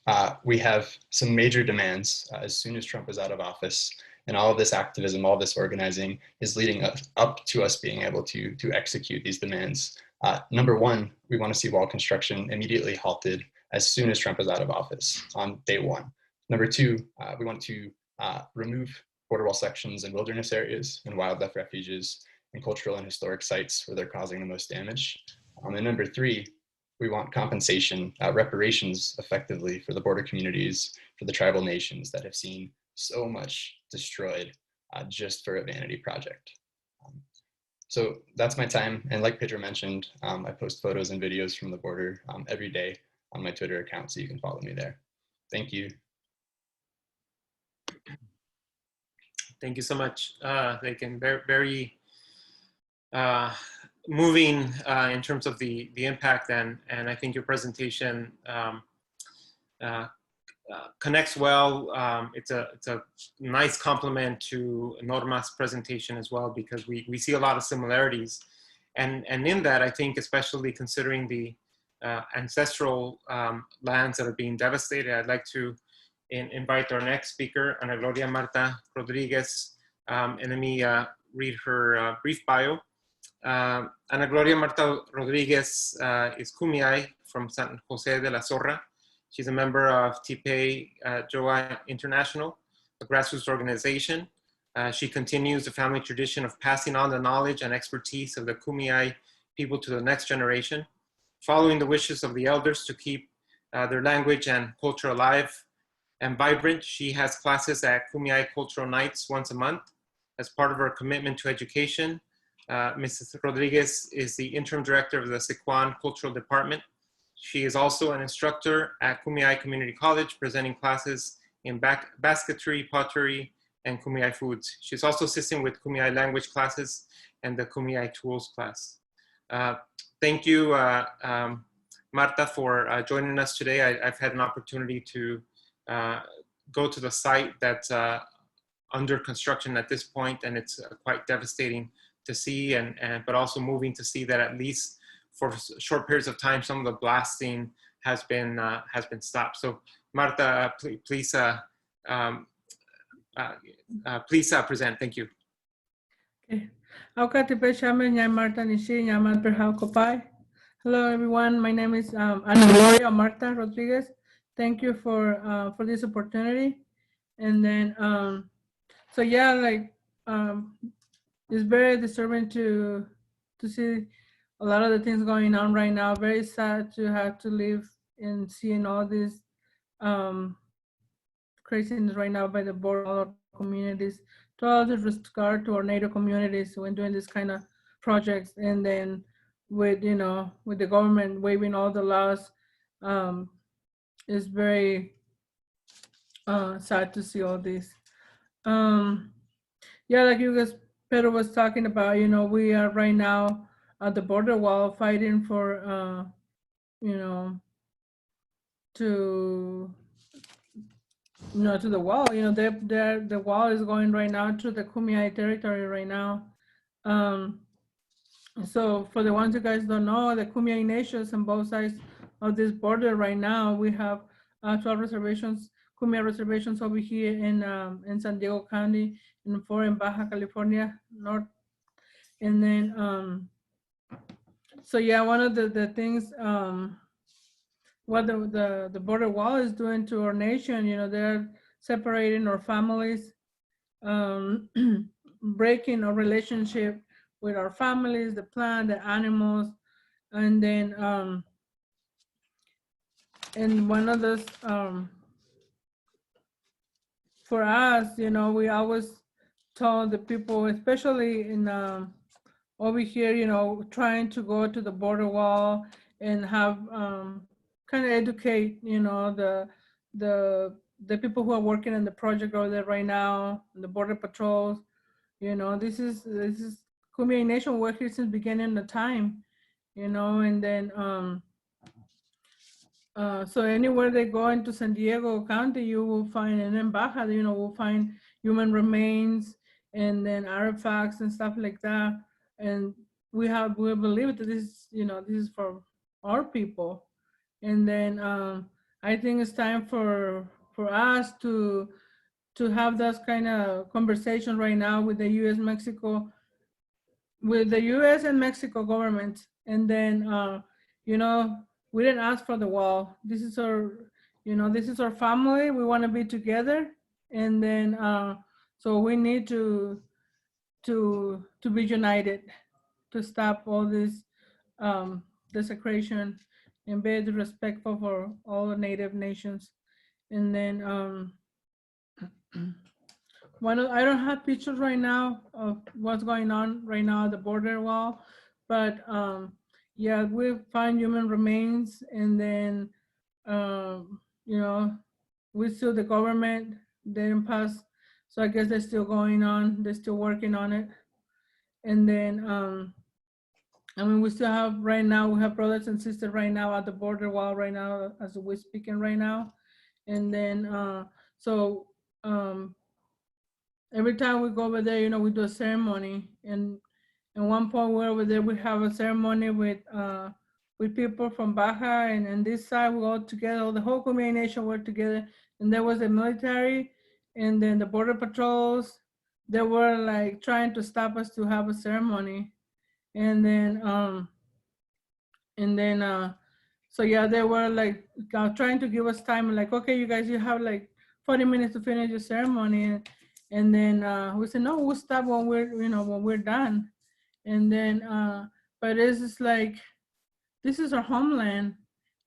we have some major demands as soon as Trump is out of office, and all of this activism, all of this organizing is leading us up to us being able to execute these demands. Number one, we want to see wall construction immediately halted as soon as Trump is out of office on day one. Number two, we want to remove border wall sections in wilderness areas and wildlife refuges and cultural and historic sites where they're causing the most damage. And number three, we want compensation, reparations effectively for the border communities, for the tribal nations that have seen so much destroyed just for a vanity project. So that's my time. And like Pedro mentioned, I post photos and videos from the border every day on my Twitter account, so you can follow me there. Thank you. Thank you so much, Laiken. Very moving in terms of the impact, and I think your presentation connects well. It's a nice complement to Norma's presentation as well, because we see a lot of similarities, and in that, I think, especially considering the ancestral lands that are being devastated, I'd like to invite our next speaker, Ana Gloria Marta Rodriguez, and let me read her brief bio. Ana Gloria Marta Rodriguez is Kumeyaay from San Jose de la Zorra. She's a member of Tipei Joa International, a grassroots organization. She continues the family tradition of passing on the knowledge and expertise of the Kumeyaay people to the next generation, following the wishes of the elders to keep their language and culture alive and vibrant. She has classes at Kumeyaay Cultural Nights once a month. As part of her commitment to education, Mrs. Rodriguez is the interim director of the Siquan Cultural Department. She is also an instructor at Kumeyaay Community College, presenting classes in basketry, pottery, and Kumeyaay foods. She's also assisting with Kumeyaay language classes and the Kumeyaay tools class. Thank you, Marta, for joining us today. I've had an opportunity to go to the site that's under construction at this point, and it's quite devastating to see, but also moving to see that at least for short periods of time, some of the blasting has been stopped. So, Marta, please present. Thank you. Okay. Hello, everyone. My name is Ana Gloria Marta Rodriguez. Thank you for this opportunity. And then, so yeah, like it's very disturbing to see a lot of the things going on right now. Very sad to have to live and seeing all these craziness right now by the border communities. To all the regard to our Native communities when doing this kind of projects, and then with with the government waiving all the laws, it's very sad to see all this. Yeah, like you guys, Pedro was talking about, we are right now at the border wall fighting for, to the wall. The wall is going right now to the Kumeyaay territory right now. So for the ones you guys don't know, the Kumeyaay nations on both sides of this border right now, we have 12 reservations, Communal reservations over here in San Diego County, and 4 in Baja California North. And then, so yeah, one of the things, what the border wall is doing to our nation, they're separating our families, breaking our relationship with our families, the plant, the animals, and then, and one of those, for us, we always told the people, especially in over here, trying to go to the border wall and have kind of educate, the people who are working in the project over there right now, the border patrols. This is Communal Nation work here since beginning of time, and then so anywhere they go into San Diego County, you will find, and in Baja, we'll find human remains and then artifacts and stuff like that. And we believe that this is for our people. And then I think it's time for us to have this kind of conversation right now with the U.S. and Mexico government. And then we didn't ask for the wall. This is our family. We want to be together, and then so we need to be united to stop all this desecration and be respectful for all the Native nations. And then I don't have pictures right now of what's going on right now at the border wall, but yeah, we find human remains, and then we sue the government. They didn't pass, so I guess they're still going on. They're still working on it. And then we still have right now. We have brothers and sisters right now at the border wall right now, as we're speaking right now. And then so every time we go over there, we do a ceremony. And at one point we're over there, we have a ceremony with people from Baja, and this side we all together, the whole Communal Nation work together. And there was the military, and then the border patrols. They were like trying to stop us to have a ceremony, and then so yeah, they were like trying to give us time, like, okay, you guys, you have like 40 minutes to finish your ceremony, and then we said no, we'll stop when we're done. And then but it's just like, this is our homeland.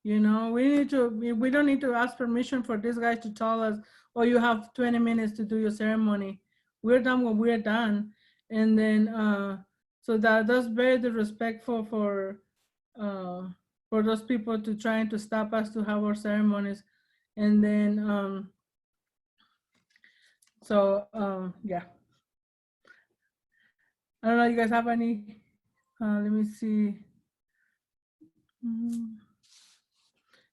We don't need to ask permission for this guy to tell us, oh, you have 20 minutes to do your ceremony. We're done when we're done. And then so that's very disrespectful for those people to trying to stop us to have our ceremonies. And then yeah, I don't know, you guys have any let me see.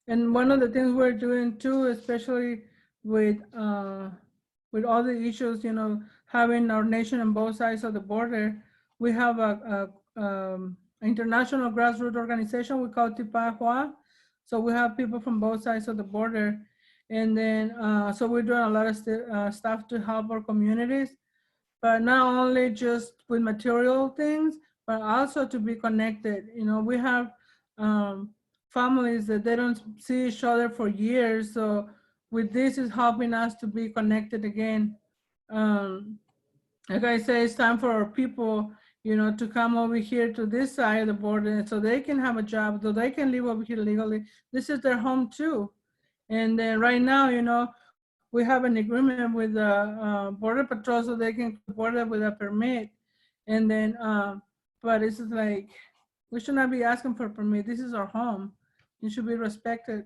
And one of the things we're doing too, especially with all the issues, having our nation on both sides of the border, we have a international grassroots organization we call Tipahua. So we have people from both sides of the border. And then, so we're doing a lot of stuff to help our communities, but not only just with material things, but also to be connected. We have families that they don't see each other for years. So with this is helping us to be connected again. Like I say, it's time for our people, to come over here to this side of the border so they can have a job, so they can live over here legally. This is their home too. And then right now, we have an agreement with the Border Patrol so they can border with a permit. And then, but it's like, we should not be asking for a permit. This is our home. It should be respected.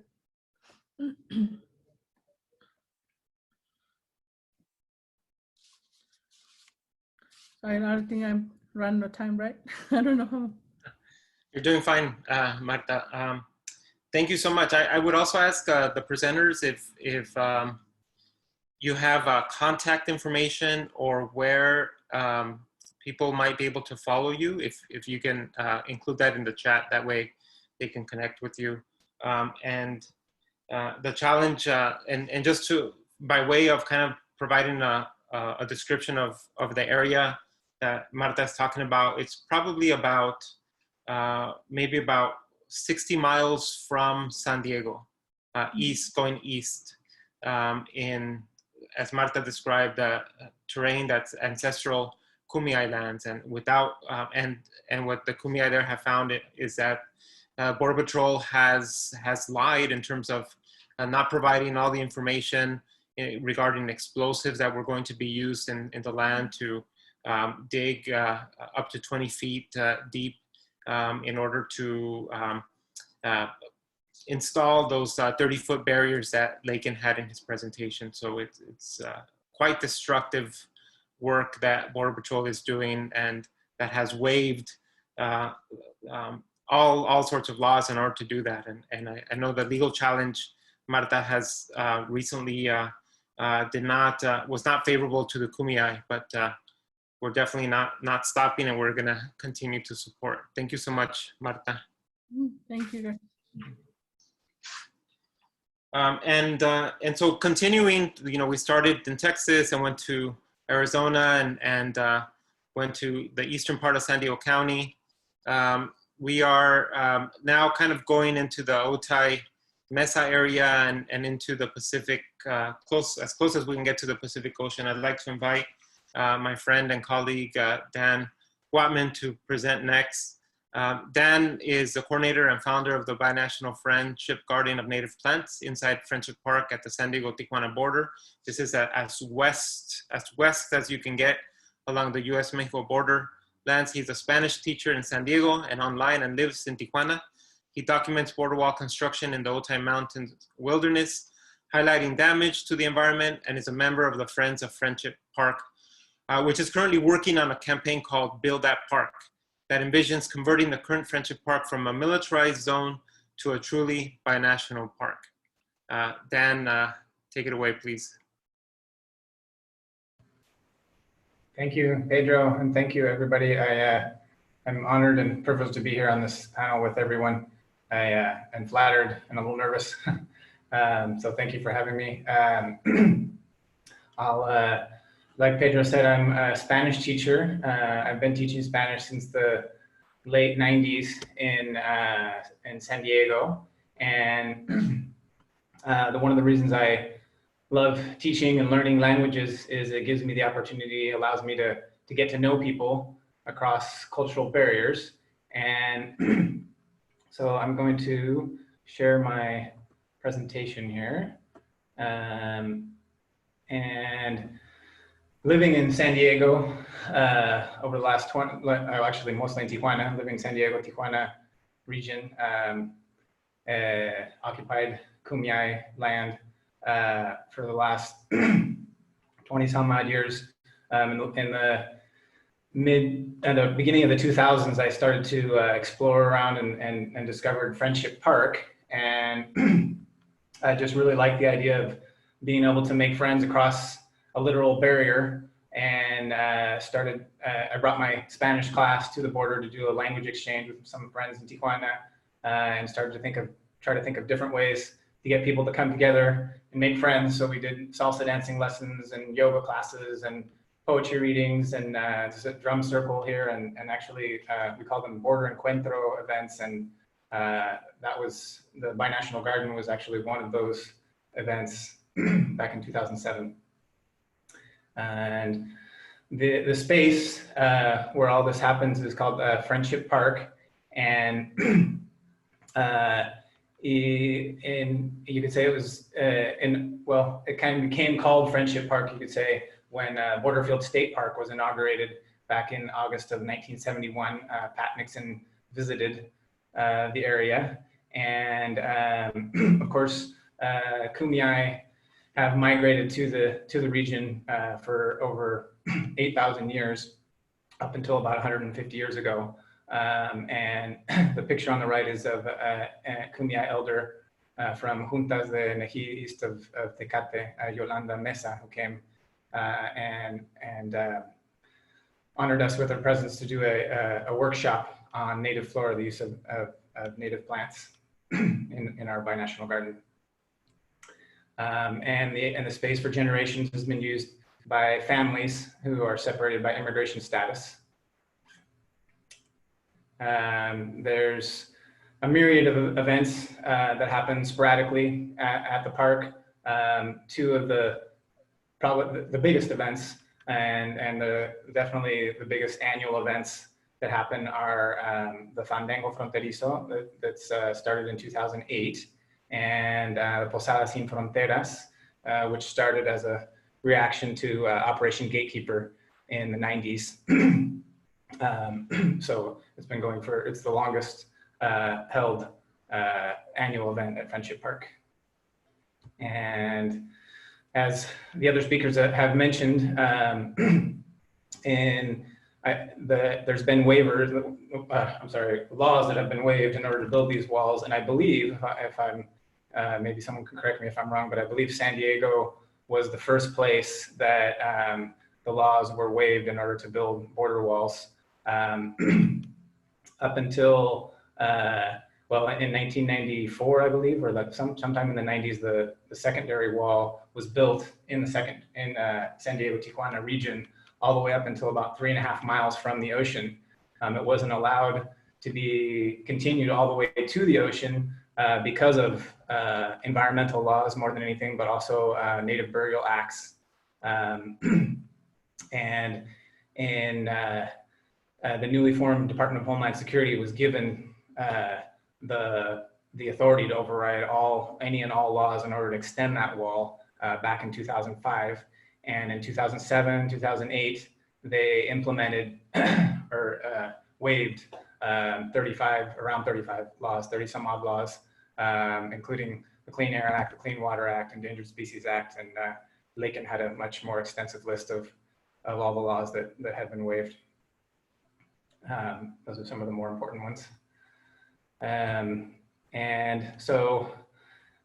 I don't think I'm running out of time, right? I don't know. You're doing fine, Marta. Thank you so much. I would also ask the presenters if you have contact information or where people might be able to follow you, if you can include that in the chat. That way they can connect with you. And the challenge, and just to, by way of kind of providing a description of the area that Marta is talking about, it's probably about, maybe about 60 miles from San Diego, going east, in, as Marta described, terrain that's ancestral Kumeyaay lands, and without, and what the Kumeyaay there have found is that Border Patrol has lied in terms of not providing all the information regarding explosives that were going to be used in the land to dig up to 20 feet deep in order to install those 30-foot barriers that Laiken had in his presentation. So it's quite destructive work that Border Patrol is doing, and that has waived all sorts of laws in order to do that. And I know the legal challenge Marta has recently was not favorable to the Kumeyaay, but we're definitely not stopping, and we're gonna continue to support. Thank you so much, Marta. Thank you, guys. And so continuing, we started in Texas and went to Arizona and went to the eastern part of San Diego County. We are now kind of going into the Otay Mesa area and into the Pacific, as close as we can get to the Pacific Ocean. I'd like to invite my friend and colleague, Dan Watman, to present next. Dan is the coordinator and founder of the Binational Friendship Garden of Native Plants inside Friendship Park at the San Diego-Tijuana border. This is as west as you can get along the US-Mexico border lands. He's a Spanish teacher in San Diego and online, and lives in Tijuana. He documents border wall construction in the Otay Mountains wilderness, highlighting damage to the environment, and is a member of the Friends of Friendship Park, which is currently working on a campaign called Build That Park, that envisions converting the current Friendship Park from a militarized zone to a truly binational park. Dan, take it away, please. Thank you, Pedro, and thank you, everybody. I'm honored and privileged to be here on this panel with everyone. I am flattered and a little nervous, so thank you for having me. Like Pedro said, I'm a Spanish teacher. I've been teaching Spanish since the late 90s in San Diego. And one of the reasons I love teaching and learning languages is it gives me the opportunity, allows me to get to know people across cultural barriers. And so I'm going to share my presentation here. And living in San Diego over the last actually mostly in Tijuana, living in San Diego, Tijuana region, occupied Kumeyaay land for the last 20 some odd years. In the beginning of the 2000s, I started to explore around and discovered Friendship Park. And I just really liked the idea of being able to make friends across a literal barrier, and I brought my Spanish class to the border to do a language exchange with some friends in Tijuana, and started to try to think of different ways to get people to come together and make friends. So we did salsa dancing lessons and yoga classes and poetry readings, and there's a drum circle here, and actually we call them border encuentro events, and that was, the Binational Garden was actually one of those events back in 2007. And the space where all this happens is called Friendship Park, and you could say it was it kind of became called Friendship Park, you could say, when Borderfield State Park was inaugurated back in August of 1971. Pat Nixon visited the area, and of course Kumeyaay have migrated to the region for over 8,000 years, up until about 150 years ago. And the picture on the right is of a Kumeyaay elder from Juntas de Neji, east of Tecate, Yolanda Mesa, who came and honored us with her presence to do a workshop on native flora, the use of native plants in our binational garden. and the space for generations has been used by families who are separated by immigration status. There's a myriad of events that happen sporadically at the park. Two of probably the biggest events and definitely the biggest annual events that happen are the Fandango Fronterizo that's started in 2008, and the Posada Sin Fronteras, which started as a reaction to Operation Gatekeeper in the 90s. So it's been going it's the longest held annual event at Friendship Park. And as the other speakers have mentioned, there's been waivers, laws that have been waived in order to build these walls. And I believe, if I'm, maybe someone can correct me if I'm wrong, but I believe San Diego was the first place that the laws were waived in order to build border walls. Up until, well, in 1994, I believe, or like sometime in the 90s, the secondary wall was built in San Diego, Tijuana region, all the way up until about 3.5 miles from the ocean. It wasn't allowed to be continued all the way to the ocean because of environmental laws more than anything, but also native burial acts. And in the newly formed Department of Homeland Security was given the authority to override any and all laws in order to extend that wall back in 2005. And in 2007, 2008, they implemented or waived around 35 laws, 30 some odd laws, including the Clean Air Act, the Clean Water Act, Endangered Species Act, and Laiken had a much more extensive list of all the laws that had been waived. Those are some of the more important ones. And so,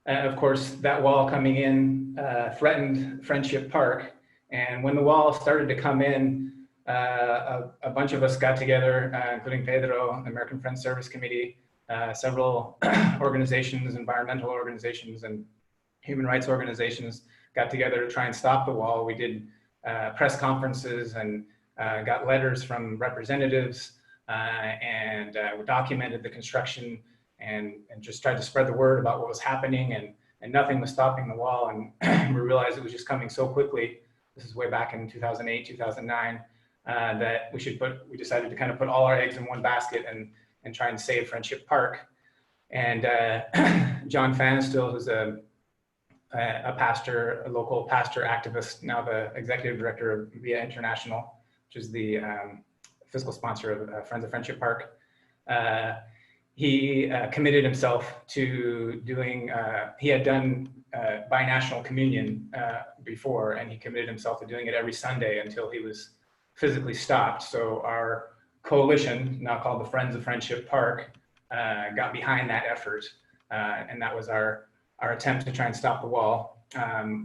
of course, that wall coming in threatened Friendship Park. And when the wall started to come in, a bunch of us got together, including Pedro, the American Friends Service Committee, several organizations, environmental organizations, and human rights organizations got together to try and stop the wall. We did press conferences and got letters from representatives, and we documented the construction and just tried to spread the word about what was happening, and nothing was stopping the wall. And we realized it was just coming so quickly. This is way back in 2008, 2009, that we decided to kind of put all our eggs in one basket and try and save Friendship Park. And John Fanstill, who's a pastor, a local pastor activist, now the executive director of Via International, which is the fiscal sponsor of Friends of Friendship Park. He committed himself to doing, he had done binational communion before, and he committed himself to doing it every Sunday until he was physically stopped. So our coalition, now called the Friends of Friendship Park, got behind that effort. And that was our attempt to try and stop the wall.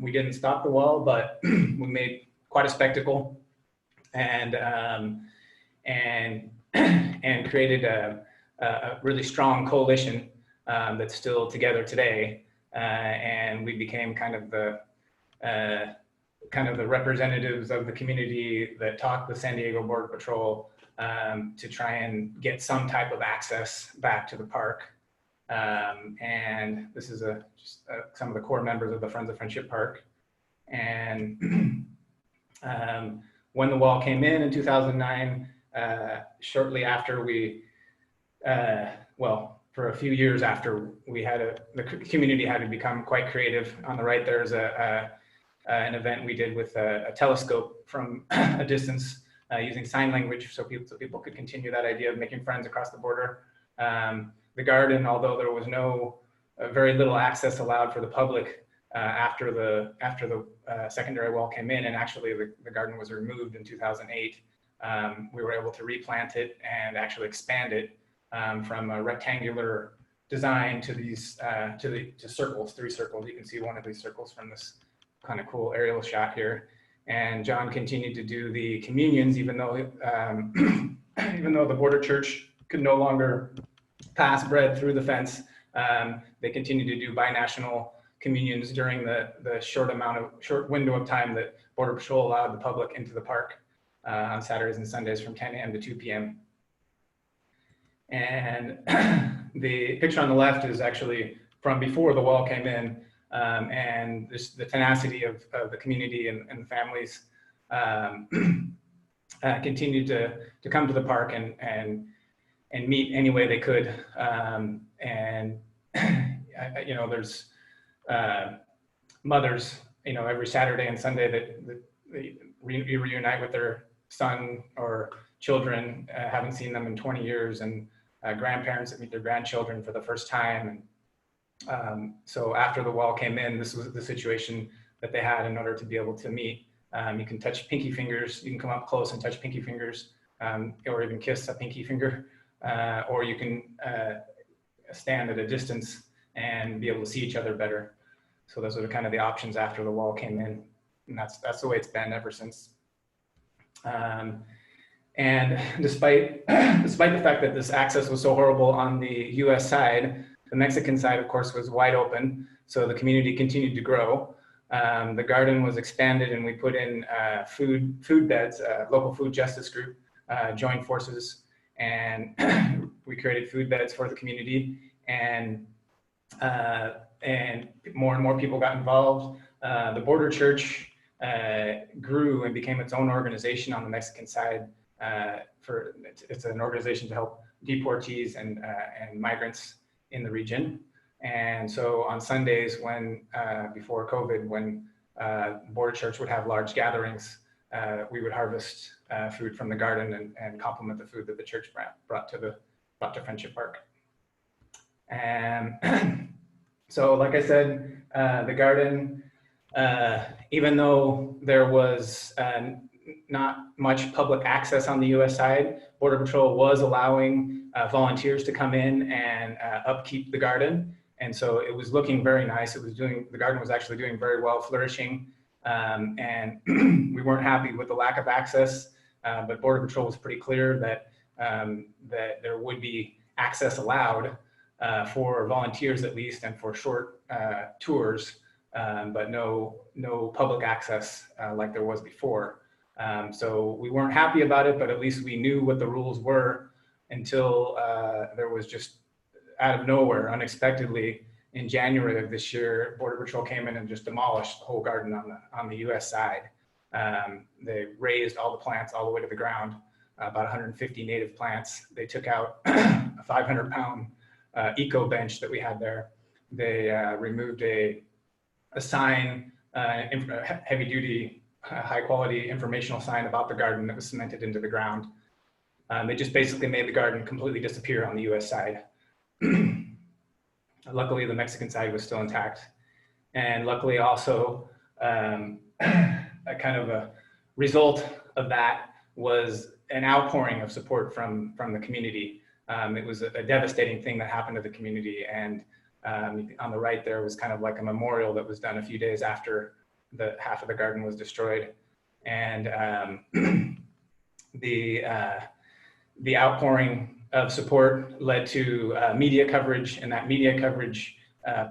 We didn't stop the wall, but we made quite a spectacle and created a really strong coalition that's still together today. And we became kind of the representatives of the community that talked with San Diego Border Patrol to try and get some type of access back to the park. And this is just some of the core members of the Friends of Friendship Park. And when the wall came in 2009, shortly after for a few years after, the community had to become quite creative. On the right, there's an event we did with a telescope from a distance using sign language so people could continue that idea of making friends across the border. The garden, although there was very little access allowed for the public after the secondary wall came in, and actually the garden was removed in 2008, we were able to replant it and actually expand it from a rectangular design to these to circles, 3 circles. You can see one of these circles from this kind of cool aerial shot here. And John continued to do the communions, even though the border church could no longer pass bread through the fence. They continued to do binational communions during the short window of time that Border Patrol allowed the public into the park on Saturdays and Sundays from 10 a.m. to 2 p.m. And the picture on the left is actually from before the wall came in, and the tenacity of the community and the families continued to come to the park and meet any way they could. There's mothers, every Saturday and Sunday that they reunite with their son or children, haven't seen them in 20 years, and grandparents that meet their grandchildren for the first time. And so after the wall came in, this was the situation that they had in order to be able to meet. You can touch pinky fingers, you can come up close and touch pinky fingers, or even kiss a pinky finger, or you can stand at a distance and be able to see each other better. So those are kind of the options after the wall came in, and that's the way it's been ever since. And despite the fact that this access was so horrible on the US side, the Mexican side, of course, was wide open. So the community continued to grow. The garden was expanded, and we put in food beds. Local food justice group joined forces, and we created food beds for the community. And more and more people got involved. The Border Church grew and became its own organization on the Mexican side. It's an organization to help deportees and migrants in the region. And so on Sundays, when before COVID, when Border Church would have large gatherings, we would harvest food from the garden and complement the food that the church brought to Friendship Park. And so, like I said, the garden, even though there was not much public access on the US side, Border Patrol was allowing volunteers to come in and upkeep the garden. And so it was looking very nice. The garden was actually doing very well, flourishing. And we weren't happy with the lack of access, but Border Patrol was pretty clear that there would be access allowed for volunteers at least, and for short tours, but no public access like there was before. So we weren't happy about it, but at least we knew what the rules were until there was just out of nowhere, unexpectedly, in January of this year, Border Patrol came in and just demolished the whole garden on the US side. They raised all the plants all the way to the ground, about 150 native plants. They took out a 500-pound eco bench that we had there. They removed a sign, heavy duty, high quality informational sign about the garden that was cemented into the ground. They just basically made the garden completely disappear on the US side. Luckily, the Mexican side was still intact. And luckily also, a kind of a result of that was an outpouring of support from the community. It was a devastating thing that happened to the community. And on the right there was kind of like a memorial that was done a few days after half of the garden was destroyed. And the outpouring of support led to media coverage, and that media coverage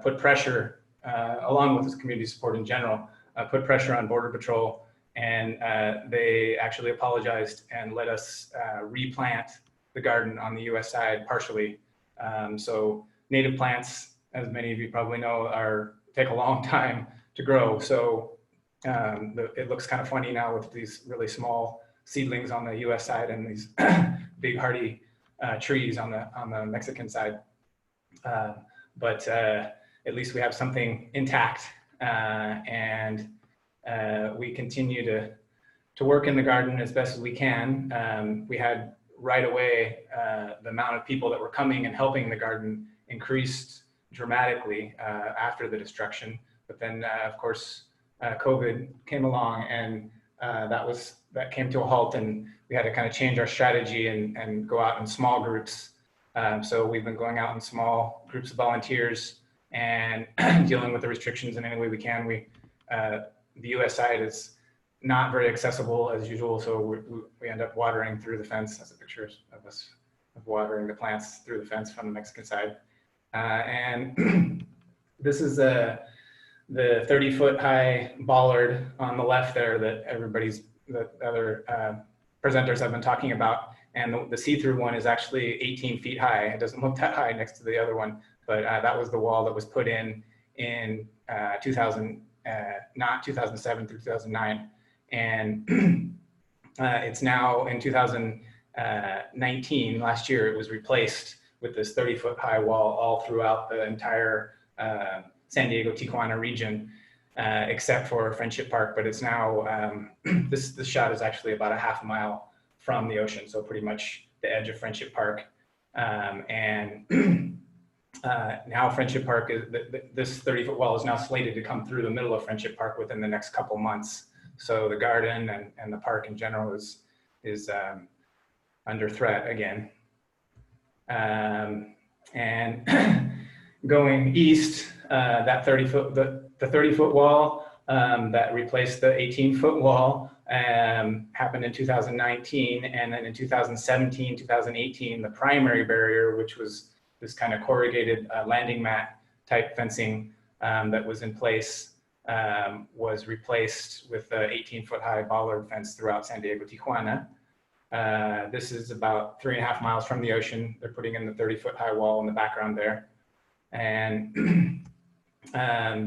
put pressure, along with the community support in general, put pressure on Border Patrol, and they actually apologized and let us replant the garden on the US side partially. So native plants, as many of you probably know, take a long time to grow. So it looks kind of funny now with these really small seedlings on the US side and these big hardy trees on the Mexican side. But at least we have something intact, and we continue to work in the garden as best as we can. We had right away, the amount of people that were coming and helping the garden increased dramatically after the destruction. But then, of course, COVID came along, and that came to a halt, and we had to kind of change our strategy and go out in small groups. So we've been going out in small groups of volunteers and dealing with the restrictions in any way we can. The US side is not very accessible as usual, so we end up watering through the fence. That's a picture of us watering the plants through the fence from the Mexican side. And this is the 30-foot high bollard on the left there that the other presenters have been talking about. And the see-through one is actually 18 feet high. It doesn't look that high next to the other one, but that was the wall that was put in 2007 through 2009. And it's now in 2019, last year, it was replaced with this 30-foot high wall all throughout the entire San Diego, Tijuana region, except for Friendship Park. But it's now, this shot is actually about a half a mile from the ocean, so pretty much the edge of Friendship Park. And now Friendship Park, this 30-foot wall is now slated to come through the middle of Friendship Park within the next couple months. So the garden and the park in general is under threat again. And going east, that 30-foot wall that replaced the 18-foot wall happened in 2019, and then in 2017, 2018, the primary barrier, which was this kind of corrugated landing mat type fencing that was in place, was replaced with the 18-foot high bollard fence throughout San Diego, Tijuana. This is about 3.5 miles from the ocean. They're putting in the 30-foot high wall in the background there. And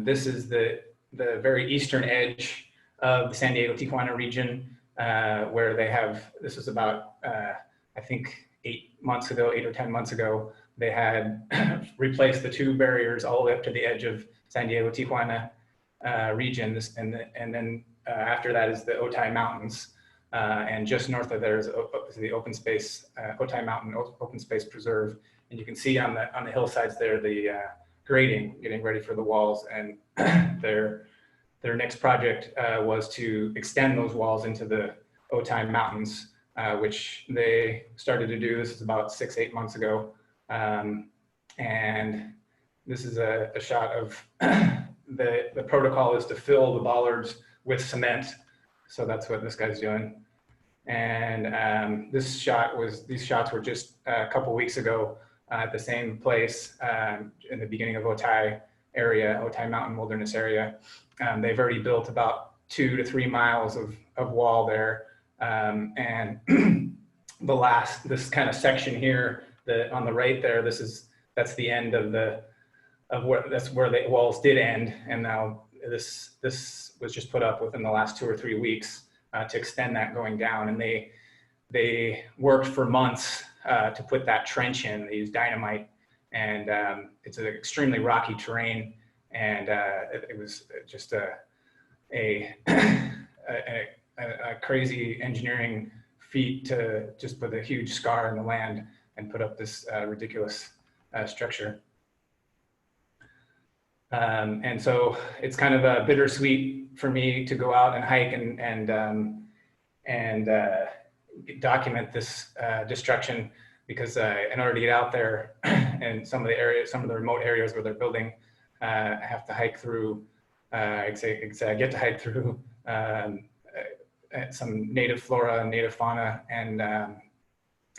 this is the very eastern edge of the San Diego, Tijuana region, where they have, this was about, I think 8 or 10 months ago, they had replaced the two barriers all the way up to the edge of San Diego, Tijuana region. And then after that is the Otay Mountains. And just north of there is the open space, Otay Mountain Open Space Preserve. And you can see on the hillsides there, the grading, getting ready for the walls. And their next project was to extend those walls into the Otay Mountains, which they started to do. This is about 6-8 months ago. And this is a shot of the protocol is to fill the bollards with cement. So that's what this guy's doing. And these shots were just a couple weeks ago at the same place in the beginning of Otay Mountain Wilderness area. They've already built about 2 to 3 miles of wall there. And this kind of section here, on the right there, that's the end of that's where the walls did end. And now this was just put up within the last 2 or 3 weeks to extend that going down. And they worked for months to put that trench in. They used dynamite, and it's an extremely rocky terrain. And it was just a crazy engineering feat to just put a huge scar in the land and put up this ridiculous structure. And so it's kind of bittersweet for me to go out and hike and document this destruction, because in order to get out there and some of the remote areas where they're building, I have to hike through, I get to hike through some native flora and native fauna. And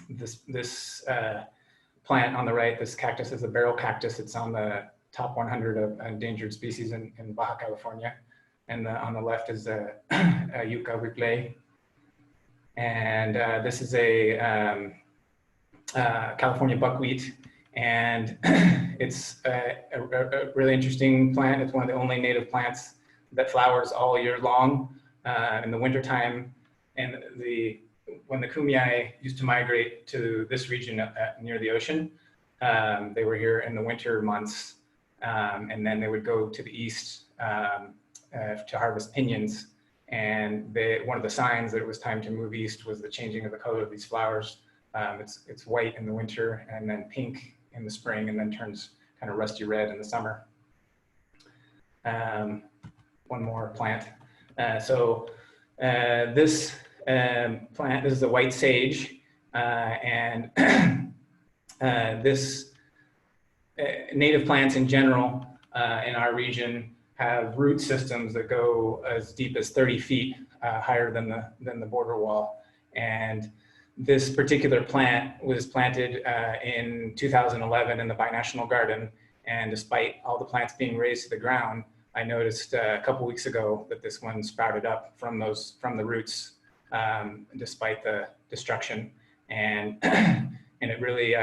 this plant on the right, this cactus is a barrel cactus. It's on the top 100 of endangered species in Baja California. And on the left is a yucca replay. And this is a California buckwheat. And it's a really interesting plant. It's one of the only native plants that flowers all year long in the wintertime. And when the Kumeyaay used to migrate to this region near the ocean, they were here in the winter months. And then they would go to the east to harvest piñons. And one of the signs that it was time to move east was the changing of the color of these flowers. It's white in the winter and then pink in the spring, and then turns kind of rusty red in the summer. One more plant. This plant, this is the white sage, and this native plants in general in our region have root systems that go as deep as 30 feet higher than the border wall. And this particular plant was planted in 2011 in the Binational garden. And despite all the plants being raised to the ground, I noticed a couple weeks ago that this one sprouted up from the roots, despite the destruction, and and it really,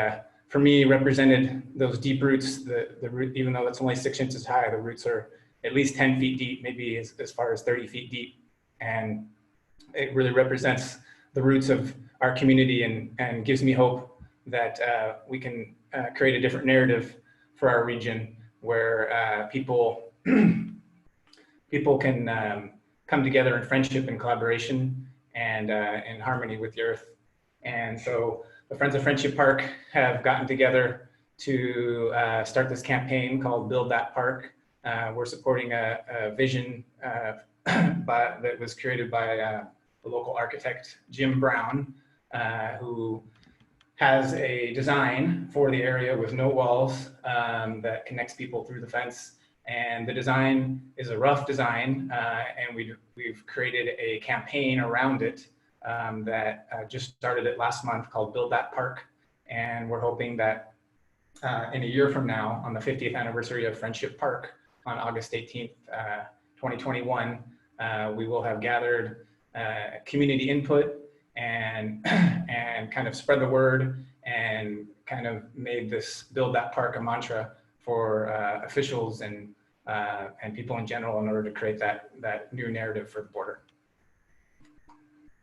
for me, represented those deep roots. The root, even though it's only 6 inches high, the roots are at least 10 feet deep, maybe as far as 30 feet deep, and it really represents the roots of our community, and gives me hope that we can create a different narrative for our region, where people can come together in friendship and collaboration, and in harmony with the earth. And so the Friends of Friendship Park have gotten together to start this campaign called Build That Park. We're supporting a vision that was created by the local architect, Jim Brown, who has a design for the area with no walls that connects people through the fence. And the design is a rough design, and we've created a campaign around it that just started it last month, called Build That Park. And we're hoping that in a year from now, on the 50th anniversary of Friendship Park, on August 18th, 2021, we will have gathered community input and kind of spread the word, and kind of made this Build That Park a mantra for officials and people in general, in order to create that new narrative for the border.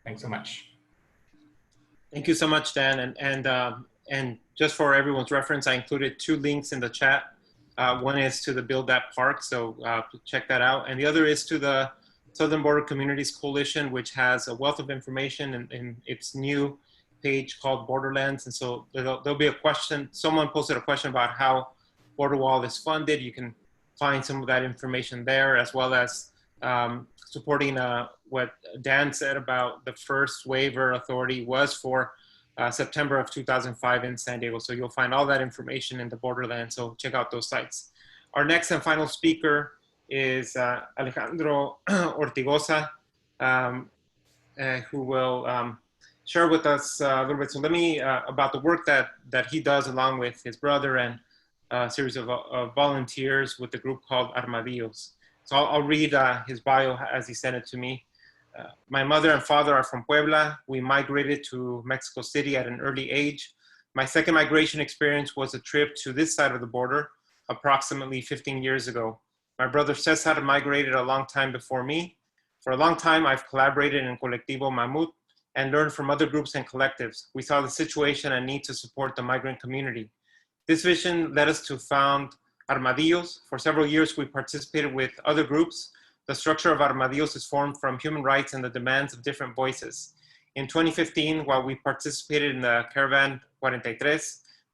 Thanks so much. Thank you so much, Dan. And just for everyone's reference, I included 2 links in the chat. One is to the Build That Park, so check that out. And the other is to the Southern Border Communities Coalition, which has a wealth of information in its new page called Borderlands. And so there'll be a question. Someone posted a question about how Border Wall is funded. You can find some of that information there, as well as supporting what Dan said about the first waiver authority was for September of 2005 in San Diego. So you'll find all that information in the Borderlands, so check out those sites. Our next and final speaker is Alejandro Ortigoza, who will share with us a little bit. So let me, about the work that he does along with his brother and a series of volunteers with the group called Armadillos. So I'll read his bio as he sent it to me. My mother and father are from Puebla. We migrated to Mexico City at an early age. My second migration experience was a trip to this side of the border approximately 15 years ago. My brother Cesar migrated a long time before me. For a long time, I've collaborated in Colectivo Mamut and learned from other groups and collectives. We saw the situation and need to support the migrant community. This vision led us to found Armadillos. For several years, we participated with other groups. The structure of Armadillos is formed from human rights and the demands of different voices. In 2015, while we participated in the Caravan 43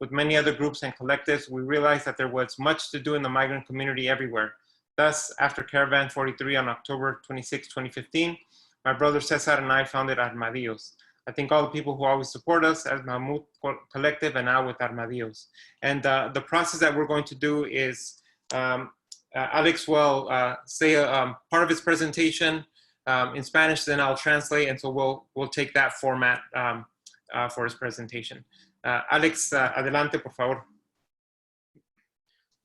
with many other groups and collectives, we realized that there was much to do in the migrant community everywhere. Thus, after Caravan 43 on October 26, 2015, my brother Cesar and I founded Armadillos. I thank all the people who always support us as Mamut Collective and now with Armadillos. And the process that we're going to do is Alex will say part of his presentation in Spanish, then I'll translate, and so we'll take that format for his presentation. Alex, adelante, por favor.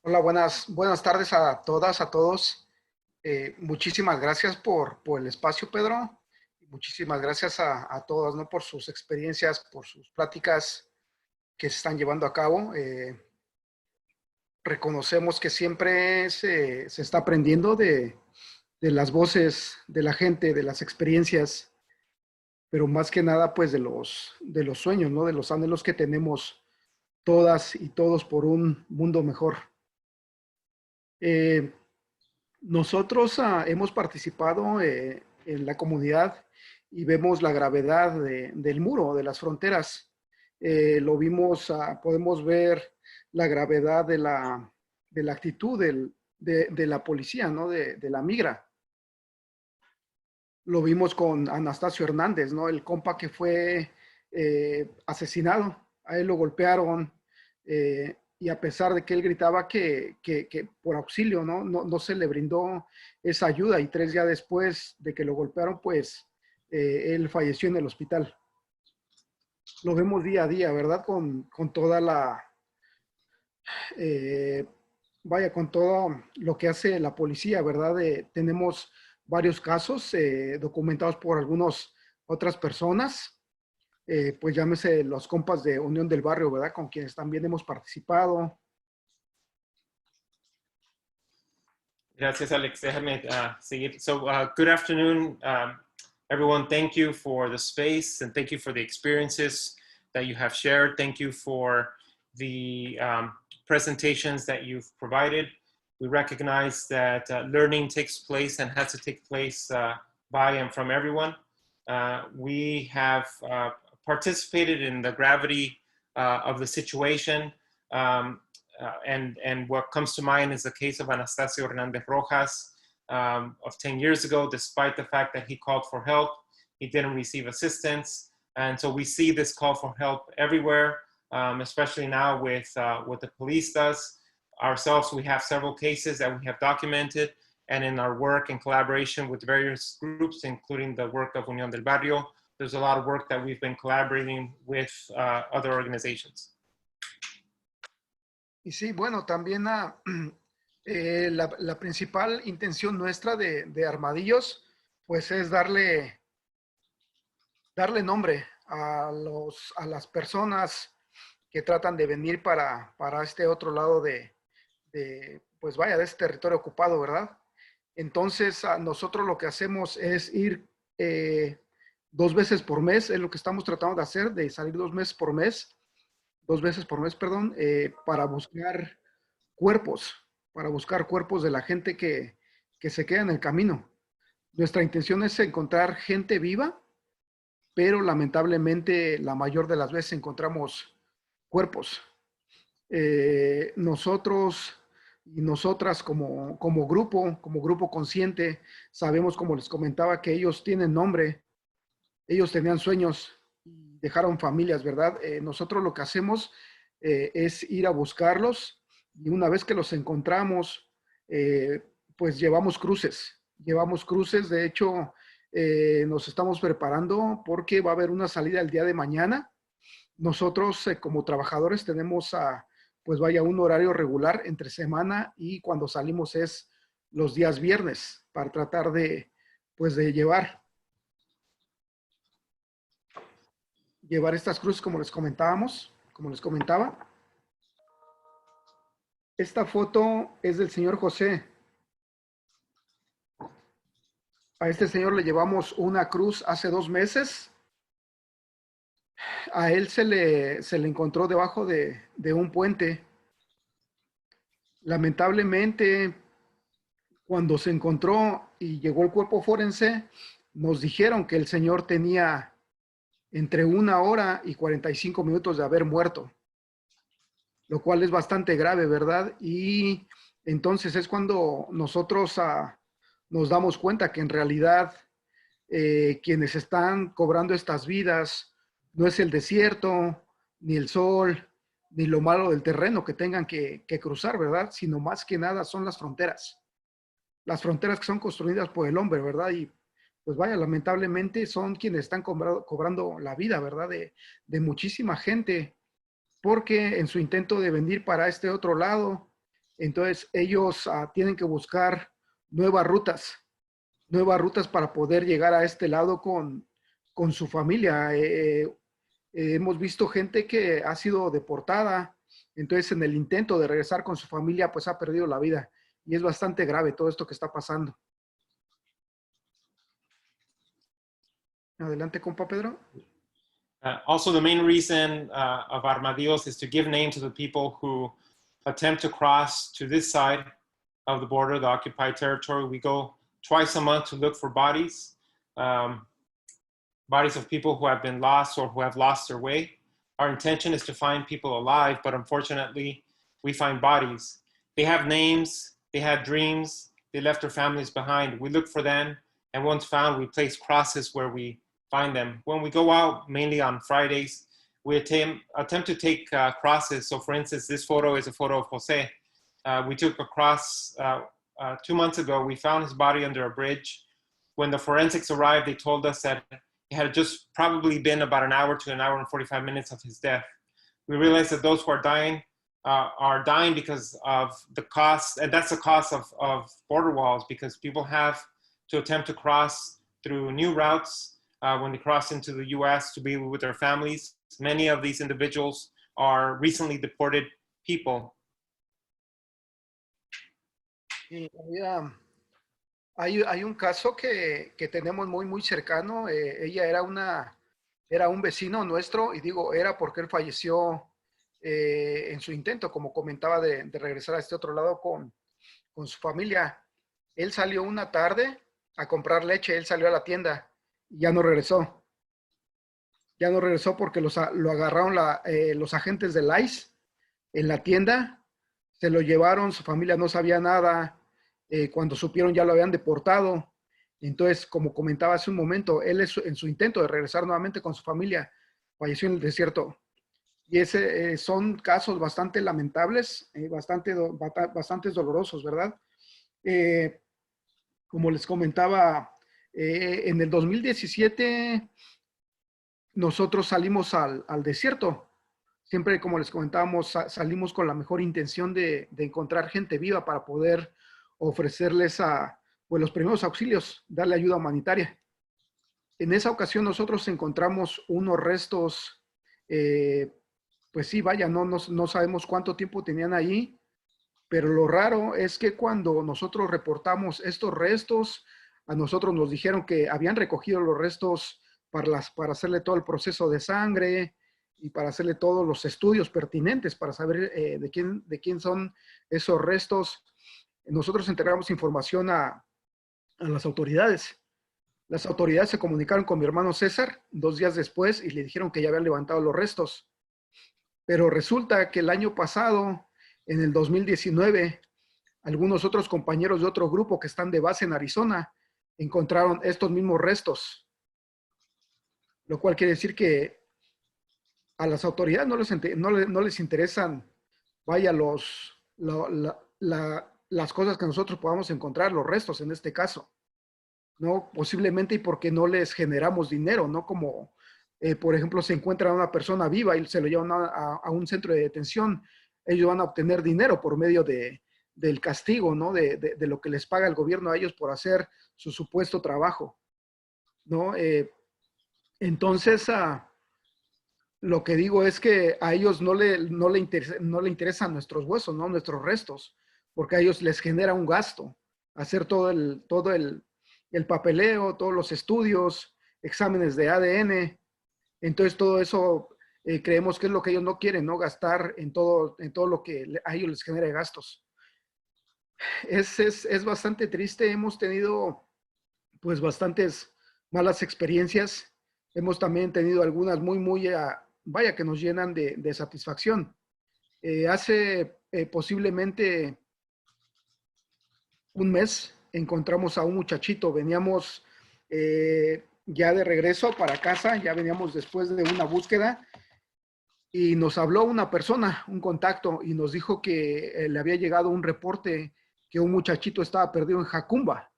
Hola, buenas tardes a todas, a todos. Muchísimas gracias por el espacio, Pedro. Muchísimas gracias a todas, ¿no? Por sus experiencias, por sus pláticas que se están llevando a cabo. Reconocemos que siempre se está aprendiendo de las voces de la gente, de las experiencias, pero más que nada, pues, de los sueños, ¿no? De los anhelos que tenemos todas y todos por un mundo mejor. Nosotros hemos participado en la comunidad y vemos la gravedad del muro, de las fronteras. Lo vimos, podemos ver la gravedad de la actitud de la policía, ¿no? De la migra. Lo vimos con Anastasio Hernández, ¿no? El compa que fue asesinado. A él lo golpearon y a pesar de que él gritaba que por auxilio, no se le brindó esa ayuda, y 3 días después de que lo golpearon, pues él falleció en el hospital. Lo vemos día a día, ¿verdad? Con toda vaya, con todo lo que hace la policía, ¿verdad? Tenemos varios casos documentados por algunas otras personas, pues llámese los compas de Unión del Barrio, ¿verdad? Con quienes también hemos participado. Gracias, Alex. Déjame seguir. So, good afternoon, everyone. Thank you for the space and thank you for the experiences that you have shared. Thank you for the presentations that you've provided. We recognize that learning takes place and has to take place by and from everyone. We have participated in the gravity of the situation. And what comes to mind is the case of Anastasio Hernandez Rojas of 10 years ago. Despite the fact that he called for help, he didn't receive assistance. And so we see this call for help everywhere, especially now with what the police does. Ourselves, we have several cases that we have documented, and in our work and collaboration with various groups, including the work of Unión del Barrio, there's a lot of work that we've been collaborating with other organizations. Y sí, bueno, también la principal intención nuestra de Armadillos, pues es darle nombre a las personas que tratan de venir para este otro lado pues vaya, de este territorio ocupado, ¿verdad? Entonces, nosotros lo que hacemos es ir 2 veces por mes, es lo que estamos tratando de hacer, de salir 2 veces por mes, perdón, para buscar cuerpos de la gente que se queda en el camino. Nuestra intención es encontrar gente viva, pero lamentablemente la mayor de las veces encontramos cuerpos. Nosotros y nosotras como grupo consciente, sabemos, como les comentaba, que ellos tienen nombre, ellos tenían sueños y dejaron familias, ¿verdad? Nosotros lo que hacemos es ir a buscarlos, y una vez que los encontramos, pues llevamos cruces. De hecho, nos estamos preparando porque va a haber una salida el día de mañana. Nosotros como trabajadores tenemos pues vaya, un horario regular entre semana, y cuando salimos es los días viernes para tratar de llevar estas cruces, como les comentaba. Esta foto es del señor José. A este señor le llevamos una cruz hace 2 meses. A él se le encontró debajo de un puente. Lamentablemente, cuando se encontró y llegó el cuerpo forense, nos dijeron que el señor tenía entre 1 hora y 45 minutos de haber muerto, lo cual es bastante grave, ¿verdad? Y entonces es cuando nosotros nos damos cuenta que en realidad quienes están cobrando estas vidas no es el desierto, ni el sol, ni lo malo del terreno que tengan que cruzar, ¿verdad? Sino más que nada son las fronteras que son construidas por el hombre, ¿verdad? Y pues vaya, lamentablemente son quienes están cobrando la vida, ¿verdad? De muchísima gente, porque en su intento de venir para este otro lado, entonces ellos tienen que buscar nuevas rutas para poder llegar a este lado con su familia. Hemos visto gente que ha sido deportada, entonces en el intento de regresar con su familia, pues ha perdido la vida. Y es bastante grave todo esto que está pasando. Adelante, compa Pedro. Also, the main reason of Armadillos is to give name to the people who attempt to cross to this side of the border, the occupied territory. We go twice a month to look for bodies, bodies of people who have been lost or who have lost their way. Our intention is to find people alive, but unfortunately, we find bodies. They have names, they had dreams, they left their families behind. We look for them, and once found, we place crosses where we find them. When we go out, mainly on Fridays, we attempt to take crosses. So for instance, this photo is a photo of Jose. We took a cross 2 months ago. We found his body under a bridge. When the forensics arrived, they told us that it had just probably been about 1 hour to 1 hour and 45 minutes of his death. We realized that those who are dying are dying because of the cost, and that's the cost of border walls, because people have to attempt to cross through new routes when they cross into the US to be with their families. Many of these individuals are recently deported people. Y hay un caso que tenemos muy cercano. Ella era un vecino nuestro, y digo era porque él falleció en su intento, como comentaba, de regresar a este otro lado con su familia. Él salió una tarde a comprar leche, él salió a la tienda y ya no regresó. Ya no regresó porque lo agarraron los agentes del ICE en la tienda, se lo llevaron, su familia no sabía nada. Cuando supieron ya lo habían deportado. Entonces, como comentaba hace un momento, él en su intento de regresar nuevamente con su familia, falleció en el desierto. Y son casos bastante lamentables, bastante dolorosos, ¿verdad? Como les comentaba, en el 2017 nosotros salimos al desierto. Siempre, como les comentábamos, salimos con la mejor intención de encontrar gente viva para poder ofrecerles pues, los primeros auxilios, darle ayuda humanitaria. En esa ocasión nosotros encontramos unos restos, pues sí, vaya, no sabemos cuánto tiempo tenían ahí, pero lo raro es que cuando nosotros reportamos estos restos, a nosotros nos dijeron que habían recogido los restos para hacerle todo el proceso de sangre y para hacerle todos los estudios pertinentes para saber de quién son esos restos. Nosotros entregamos información a las autoridades. Las autoridades se comunicaron con mi hermano César 2 días después y le dijeron que ya habían levantado los restos. Pero resulta que el año pasado, en el 2019, algunos otros compañeros de otro grupo que están de base en Arizona encontraron estos mismos restos. Lo cual quiere decir que a las autoridades no les interesan, vaya, las cosas que nosotros podamos encontrar, los restos en este caso, ¿no? Posiblemente y porque no les generamos dinero, ¿no? Como, por ejemplo, se encuentra una persona viva y se lo llevan a un centro de detención, ellos van a obtener dinero por medio del castigo, ¿no? De lo que les paga el gobierno a ellos por hacer su supuesto trabajo, ¿no? Entonces, lo que digo es que a ellos no le interesan nuestros huesos, ¿no? Nuestros restos, porque a ellos les genera un gasto hacer todo el papeleo, todos los estudios, exámenes de ADN. Entonces todo eso creemos que es lo que ellos no quieren, ¿no? Gastar en todo lo que a ellos les genere gastos. Es bastante triste. Hemos tenido pues bastantes malas experiencias. Hemos también tenido algunas muy, vaya, que nos llenan de satisfacción. Hace posiblemente un mes encontramos a un muchachito, veníamos ya de regreso para casa, ya veníamos después de una búsqueda y nos habló una persona, un contacto, y nos dijo que le había llegado un reporte que un muchachito estaba perdido en Jacumba.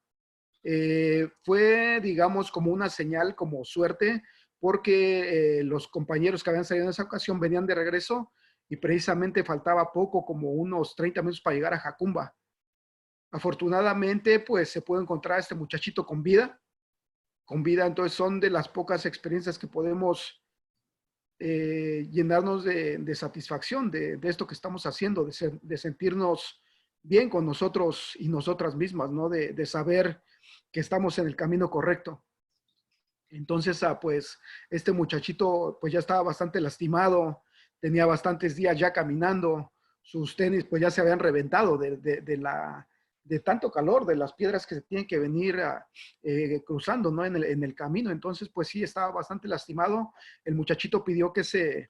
Fue, digamos, como una señal, como suerte, porque los compañeros que habían salido en esa ocasión venían de regreso y precisamente faltaba poco, como unos 30 minutos para llegar a Jacumba. Afortunadamente, pues se puede encontrar a este muchachito con vida. Entonces son de las pocas experiencias que podemos llenarnos de satisfacción de esto que estamos haciendo, de sentirnos bien con nosotros y nosotras mismas, ¿no? De saber que estamos en el camino correcto. Entonces, pues, este muchachito pues ya estaba bastante lastimado, tenía bastantes días ya caminando, sus tenis pues ya se habían reventado de tanto calor, de las piedras que se tienen que venir cruzando, ¿no? en el camino. Entonces, pues sí, estaba bastante lastimado. El muchachito pidió que se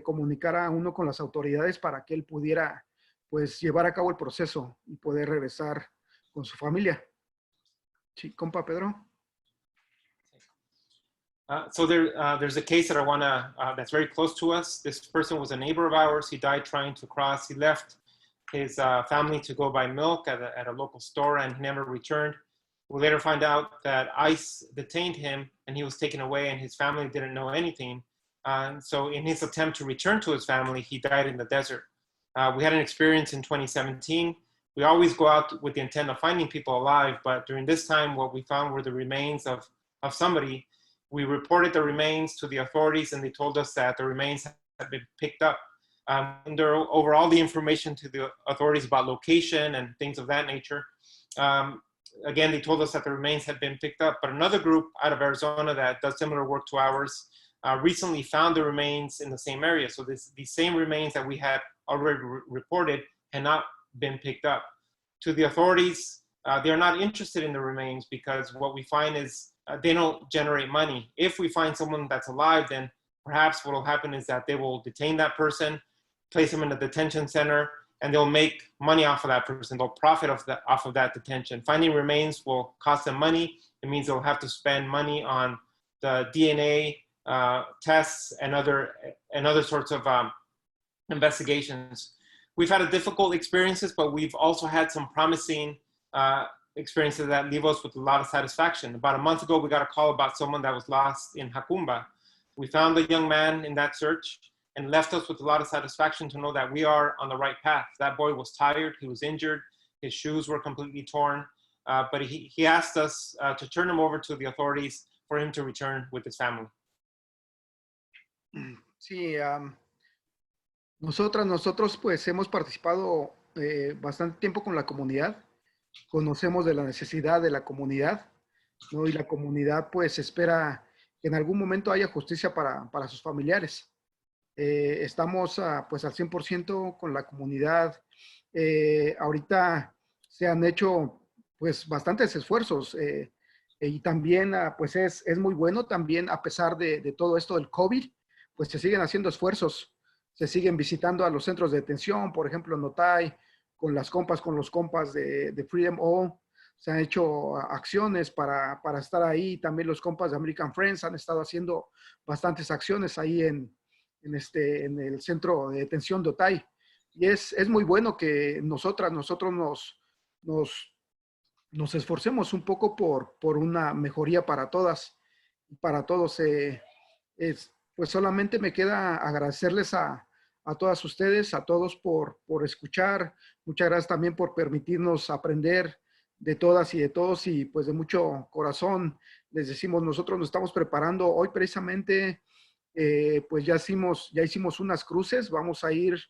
comunicara uno con las autoridades para que él pudiera, pues, llevar a cabo el proceso y poder regresar con su familia. Sí, compa Pedro. So there's a case that I want to, that's very close to us. This person was a neighbor of ours. He died trying to cross. He left his family to go buy milk at a local store, and he never returned. We later find out that ICE detained him and he was taken away, and his family didn't know anything. So in his attempt to return to his family, he died in the desert. We had an experience in 2017. We always go out with the intent of finding people alive, but during this time, what we found were the remains of somebody. We reported the remains to the authorities, and they told us that the remains had been picked up. Over all the information to the authorities about location and things of that nature, again, they told us that the remains had been picked up, but another group out of Arizona that does similar work to ours recently found the remains in the same area. So these same remains that we had already reported had not been picked up. To the authorities, they're not interested in the remains because what we find is they don't generate money. If we find someone that's alive, then perhaps what will happen is that they will detain that person, place them in a detention center, and they'll make money off of that person. They'll profit off of that detention. Finding remains will cost them money. It means they'll have to spend money on the DNA tests and other sorts of investigations. We've had difficult experiences, but we've also had some promising experiences that leave us with a lot of satisfaction. About a month ago, we got a call about someone that was lost in Jacumba. We found the young man in that search and left us with a lot of satisfaction to know that we are on the right path. That boy was tired, he was injured, his shoes were completely torn, but he asked us to turn him over to the authorities for him to return with his family. Sí, nosotros pues hemos participado bastante tiempo con la comunidad, conocemos de la necesidad de la comunidad, ¿no? Y la comunidad pues espera que en algún momento haya justicia para sus familiares. Estamos pues al 100% con la comunidad. Ahorita se han hecho pues bastantes esfuerzos y también pues es muy bueno también a pesar de todo esto del COVID, pues se siguen haciendo esfuerzos, se siguen visitando a los centros de detención, por ejemplo en Otay, con los compas de Freedom All, se han hecho acciones para estar ahí. También los compas de American Friends han estado haciendo bastantes acciones ahí en el centro de detención de Otay. Y es muy bueno que nosotros nos esforcemos un poco por una mejoría para todas y para todos. Pues solamente me queda agradecerles a todas ustedes, a todos por escuchar. Muchas gracias también por permitirnos aprender de todas y de todos, y pues de mucho corazón les decimos, nosotros nos estamos preparando hoy precisamente, pues ya hicimos unas cruces, vamos a ir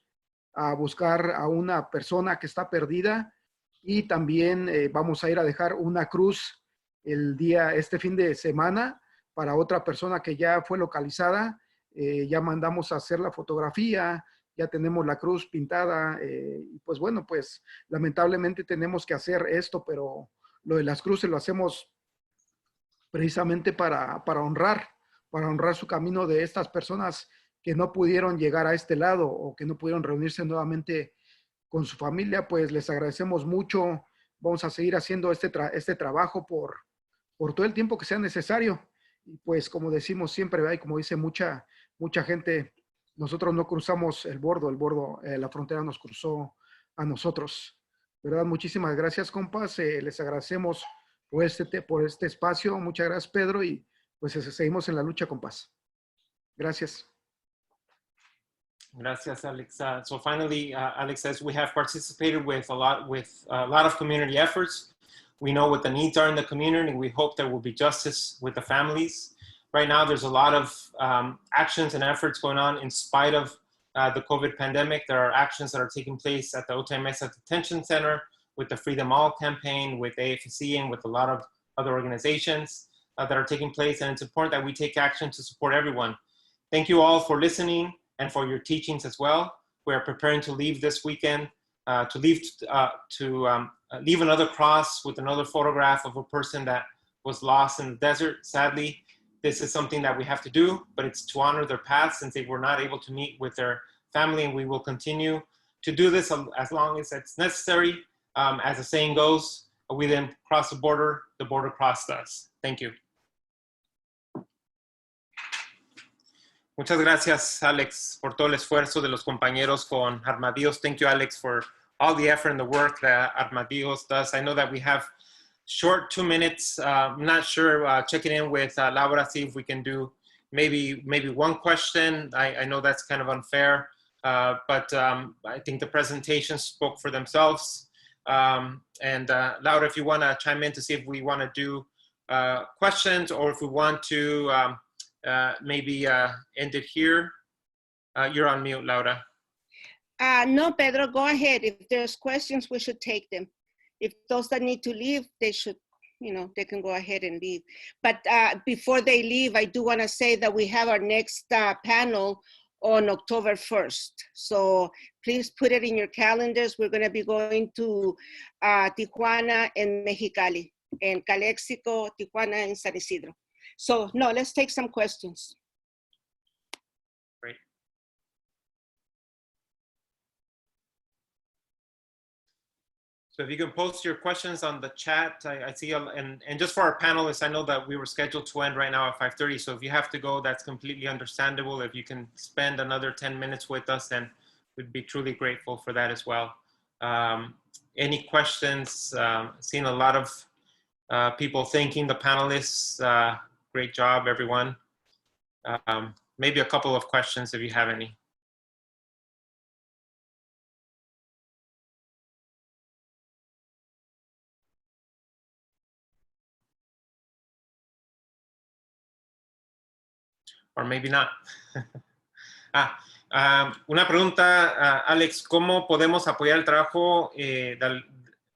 a buscar a una persona que está perdida y también vamos a ir a dejar una cruz este fin de semana para otra persona que ya fue localizada. Ya mandamos a hacer la fotografía, ya tenemos la cruz pintada, y pues bueno, pues lamentablemente tenemos que hacer esto, pero lo de las cruces lo hacemos precisamente para honrar su camino de estas personas que no pudieron llegar a este lado o que no pudieron reunirse nuevamente con su familia. Pues les agradecemos mucho, vamos a seguir haciendo este trabajo por todo el tiempo que sea necesario. Y pues como decimos siempre, ¿verdad? Y como dice mucha gente, nosotros no cruzamos el bordo, la frontera nos cruzó a nosotros, ¿verdad? Muchísimas gracias, compas, les agradecemos por este espacio. Muchas gracias, Pedro, y pues seguimos en la lucha, compas. Gracias. Gracias, Alex. So finally, Alex says we have participated with a lot of community efforts. We know what the needs are in the community, and we hope there will be justice with the families. Right now, there's a lot of actions and efforts going on in spite of the COVID pandemic. There are actions that are taking place at the Otay Mesa Detention Center with the Freedom All campaign, with AFC, and with a lot of other organizations that are taking place. And it's important that we take action to support everyone. Thank you all for listening and for your teachings as well. We are preparing to leave this weekend, to leave another cross with another photograph of a person that was lost in the desert. Sadly, this is something that we have to do, but it's to honor their past since they were not able to meet with their family, and we will continue to do this as long as it's necessary. As the saying goes, we didn't cross the border crossed us. Thank you. Muchas gracias, Alex, por todo el esfuerzo de los compañeros con Armadillos. Thank you, Alex, for all the effort and the work that Armadillos does. I know that we have short 2 minutes. I'm not sure, checking in with Laura, see if we can do maybe one question. I know that's kind of unfair, but I think the presentations spoke for themselves. And Laura, if you want to chime in to see if we want to do questions or if we want to maybe end it here. You're on mute, Laura. No, Pedro, go ahead. If there's questions, we should take them. If those that need to leave, they should, you know, they can go ahead and leave. But before they leave, I do want to say that we have our next panel on October 1st. So please put it in your calendars. We're going to be going to Tijuana and Mexicali, and Calexico, Tijuana, and San Isidro. So no, let's take some questions. Great. So if you can post your questions on the chat, I see, and just for our panelists, I know that we were scheduled to end right now at 5:30. So if you have to go, that's completely understandable. If you can spend another 10 minutes with us, then we'd be truly grateful for that as well. Any questions? Seen a lot of people thanking the panelists. Great job, everyone. Maybe a couple of questions if you have any. Or maybe not. Una pregunta, Alex, ¿cómo podemos apoyar el trabajo de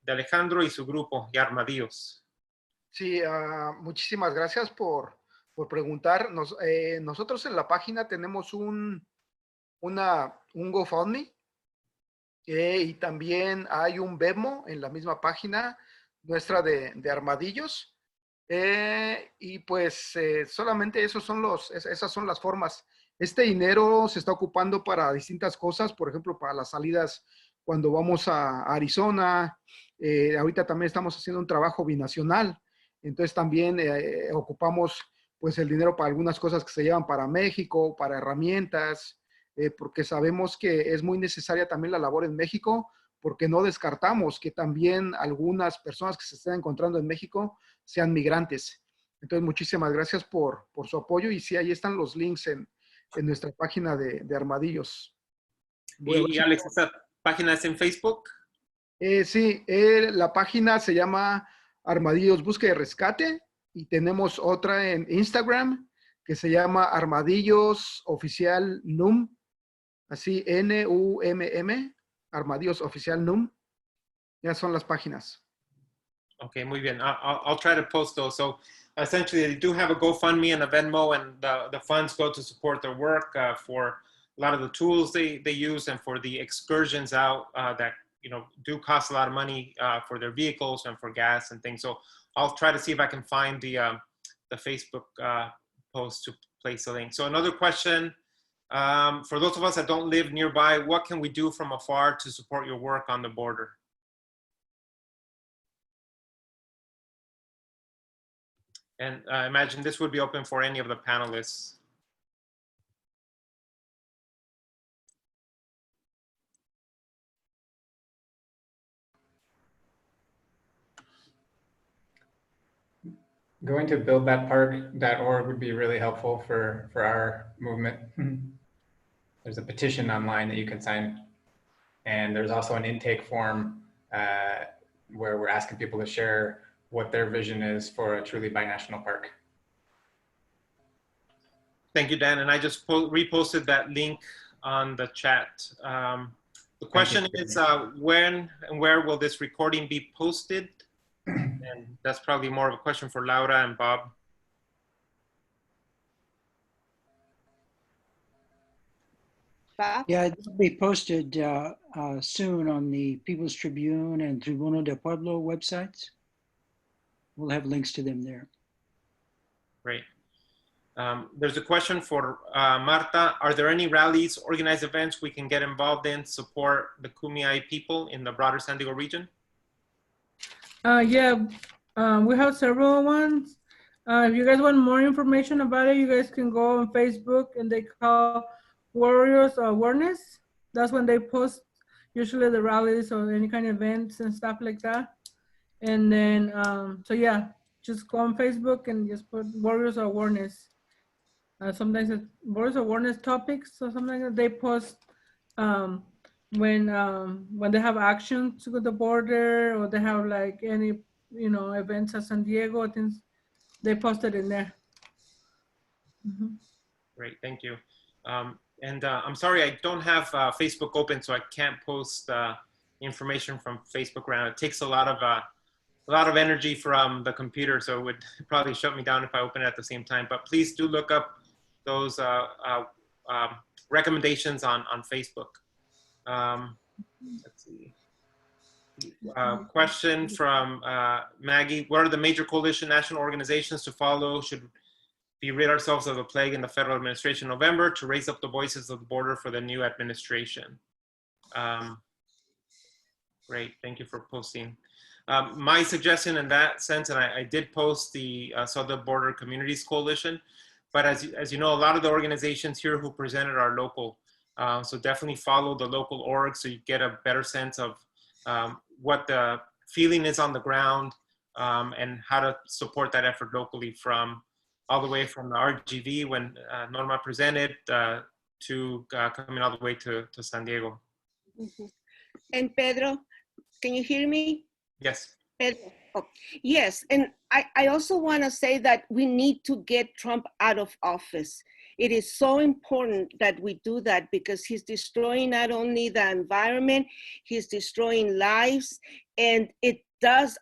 Alejandro y su grupo y Armadillos? Sí, muchísimas gracias por preguntar. Nosotros en la página tenemos un GoFundMe y también hay un Venmo en la misma página nuestra de Armadillos. Y pues solamente esas son las formas. Este dinero se está ocupando para distintas cosas, por ejemplo, para las salidas cuando vamos a Arizona. Ahorita también estamos haciendo un trabajo binacional, entonces también ocupamos pues el dinero para algunas cosas que se llevan para México, para herramientas, porque sabemos que es muy necesaria también la labor en México, porque no descartamos que también algunas personas que se estén encontrando en México sean migrantes. Entonces, muchísimas gracias por su apoyo. Y sí, ahí están los links en nuestra página de Armadillos. Y Alex, ¿esta página es en Facebook? Sí, la página se llama Armadillos Búsqueda y Rescate. Y tenemos otra en Instagram que se llama Armadillos Oficial NUM. Así, NUMM. Armadillos Oficial NUM. Ya son las páginas. Okay, muy bien. I'll try to post those. So essentially, they do have a GoFundMe and a Venmo, and the funds go to support their work for a lot of the tools they use and for the excursions out that do cost a lot of money for their vehicles and for gas and things. So I'll try to see if I can find the Facebook post to place a link. So another question. For those of us that don't live nearby, what can we do from afar to support your work on the border? And I imagine this would be open for any of the panelists. Going to buildthatpark.org would be really helpful for our movement. There's a petition online that you can sign. And there's also an intake form where we're asking people to share what their vision is for a truly binational park. Thank you, Dan. And I just reposted that link on the chat. The question is when and where will this recording be posted? And that's probably more of a question for Laura and Bob. Bob? Yeah, it'll be posted soon on the People's Tribune and Tribunal del Pueblo websites. We'll have links to them there. Great. There's a question for Marta. Are there any rallies, organized events we can get involved in, support the Kumeyaay people in the broader San Diego region? Yeah, we have several ones. If you guys want more information about it, you guys can go on Facebook, and they call Warriors Awareness. That's when they post usually the rallies or any kind of events and stuff like that. And then, so yeah, just go on Facebook and just put Warriors Awareness. Sometimes it's Warriors Awareness topics or something like that. They post when they have actions to the border, or they have like any, events at San Diego, things they posted in there. Great, thank you. And I'm sorry, I don't have Facebook open, so I can't post information from Facebook around. It takes a lot of energy from the computer, so it would probably shut me down if I open it at the same time. But please do look up those recommendations on Facebook. Let's see. Question from Maggie: what are the major coalition national organizations to follow? Should we rid ourselves of the plague in the federal administration in November to raise up the voices of the border for the new administration? Great, thank you for posting. My suggestion in that sense, and I did post the Southern Border Communities Coalition, but as you know, a lot of the organizations here who presented are local. So definitely follow the local org so you get a better sense of what the feeling is on the ground, and how to support that effort locally, from all the way from the RGV when Norma presented to coming all the way to San Diego. Mm-hmm. And Pedro, can you hear me? Yes. Pedro. Oh, yes, and I also want to say that we need to get Trump out of office. It is so important that we do that, because he's destroying not only the environment, he's destroying lives, and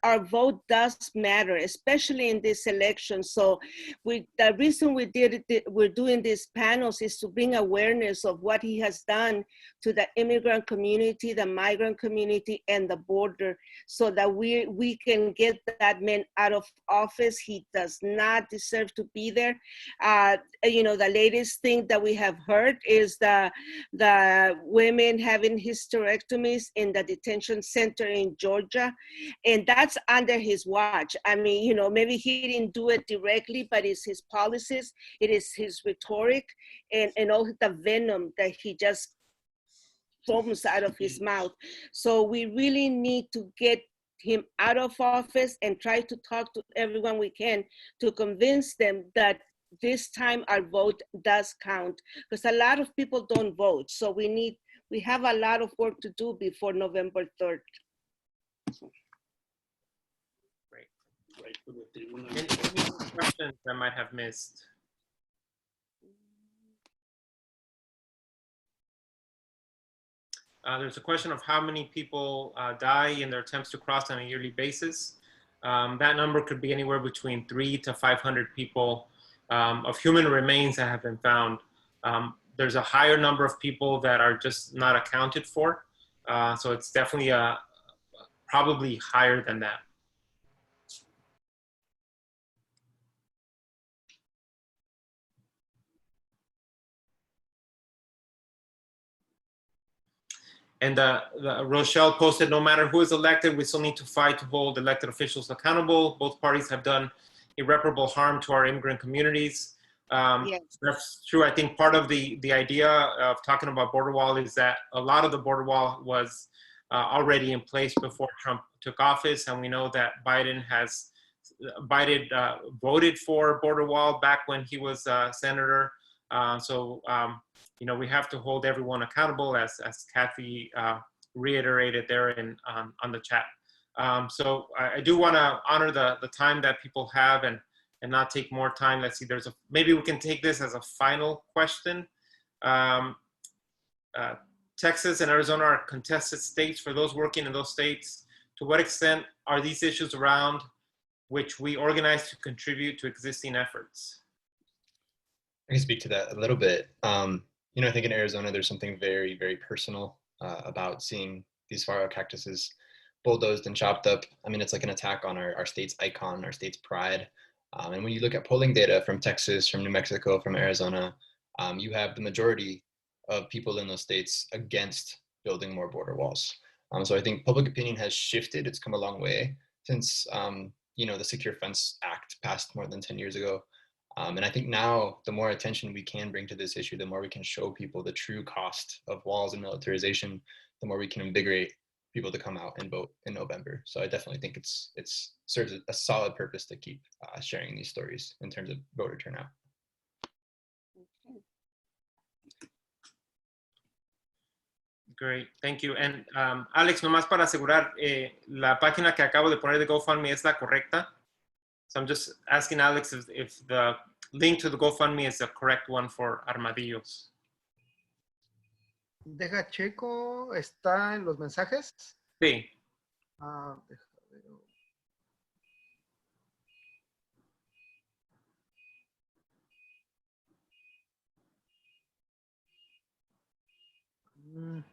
our vote does matter, especially in this election. So the reason we're doing these panels is to bring awareness of what he has done to the immigrant community, the migrant community, and the border, so that we can get that man out of office. He does not deserve to be there. The latest thing that we have heard is the women having hysterectomies in the detention center in Georgia. And that's under his watch. I mean, maybe he didn't do it directly, but it's his policies, it is his rhetoric, and all the venom that he just foams out of his mouth. So we really need to get him out of office and try to talk to everyone we can to convince them that this time our vote does count, because a lot of people don't vote. So we have a lot of work to do before November 3rd. Any questions I might have missed? There's a question of how many people die in their attempts to cross on a yearly basis. That number could be anywhere between 300 to 500 people of human remains that have been found. There's a higher number of people that are just not accounted for. So it's definitely probably higher than that. And Rochelle posted, no matter who is elected, we still need to fight to hold elected officials accountable. Both parties have done irreparable harm to our immigrant communities. Yes. That's true. I think part of the idea of talking about border wall is that a lot of the border wall was already in place before Trump took office. And we know that Biden voted for border wall back when he was senator. We have to hold everyone accountable, as Kathy reiterated there on the chat. So I do want to honor the time that people have and not take more time. Let's see, maybe we can take this as a final question. Texas and Arizona are contested states. For those working in those states, to what extent are these issues around which we organize to contribute to existing efforts? I can speak to that a little bit. I think in Arizona, there's something very, very personal about seeing these saguaro cactuses bulldozed and chopped up. I mean, it's like an attack on our state's icon, our state's pride. And when you look at polling data from Texas, from New Mexico, from Arizona, you have the majority of people in those states against building more border walls. So I think public opinion has shifted. It's come a long way since, the Secure Fence Act passed more than 10 years ago. And I think now the more attention we can bring to this issue, the more we can show people the true cost of walls and militarization, the more we can invigorate people to come out and vote in November. So I definitely think it's serves a solid purpose to keep sharing these stories in terms of voter turnout. Great, thank you. And Alex, nomás para asegurar, la página que acabo de poner de GoFundMe es la correcta. So I'm just asking Alex if the link to the GoFundMe is the correct one for Armadillos. Deja checo, ¿está en los mensajes? Sí. Ah, deja ver. Mm,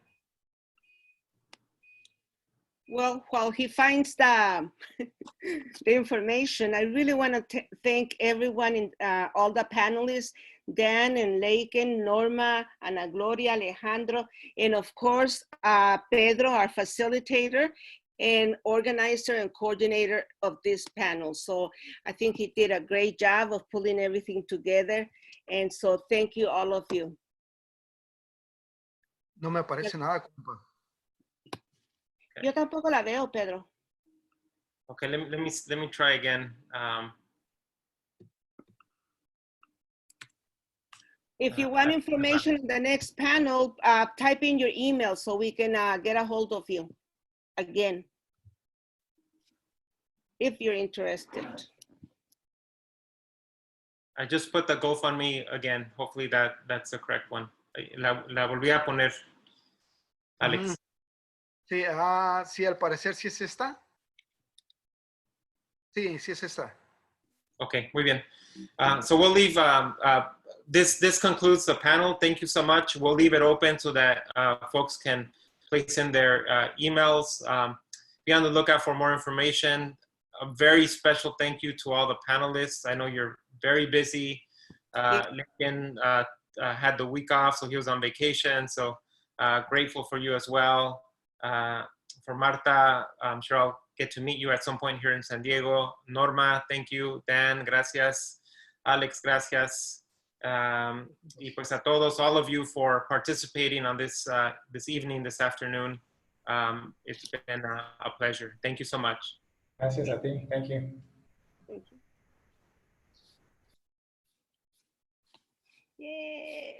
Well, while he finds the information, I really want to thank everyone, in all the panelists, Dan and Laiken, Norma, Ana Gloria, Alejandro, and of course, Pedro, our facilitator and organizer and coordinator of this panel. So I think he did a great job of pulling everything together. And so thank you, all of you. no me aparece nada, compa. Yo tampoco la veo, Pedro. Okay, let me try again. If you want information on the next panel, type in your email so we can get a hold of you again, if you're interested. I just put the GoFundMe again. Hopefully that's the correct one. La volví a poner, Alex. Sí, sí, al parecer sí es esta. Sí, sí es esta. Okay, muy bien. So we'll leave, this concludes the panel. Thank you so much. We'll leave it open so that folks can place in their emails. Be on the lookout for more information. A very special thank you to all the panelists. I know you're very busy. Laiken had the week off, so he was on vacation. So grateful for you as well. For Marta, I'm sure I'll get to meet you at some point here in San Diego. Norma, thank you. Dan, gracias. Alex, gracias. Y pues a todos, all of you for participating on this this evening, this afternoon. It's been a pleasure. Thank you so much. Gracias a ti. Thank you. Thank you. Yeah.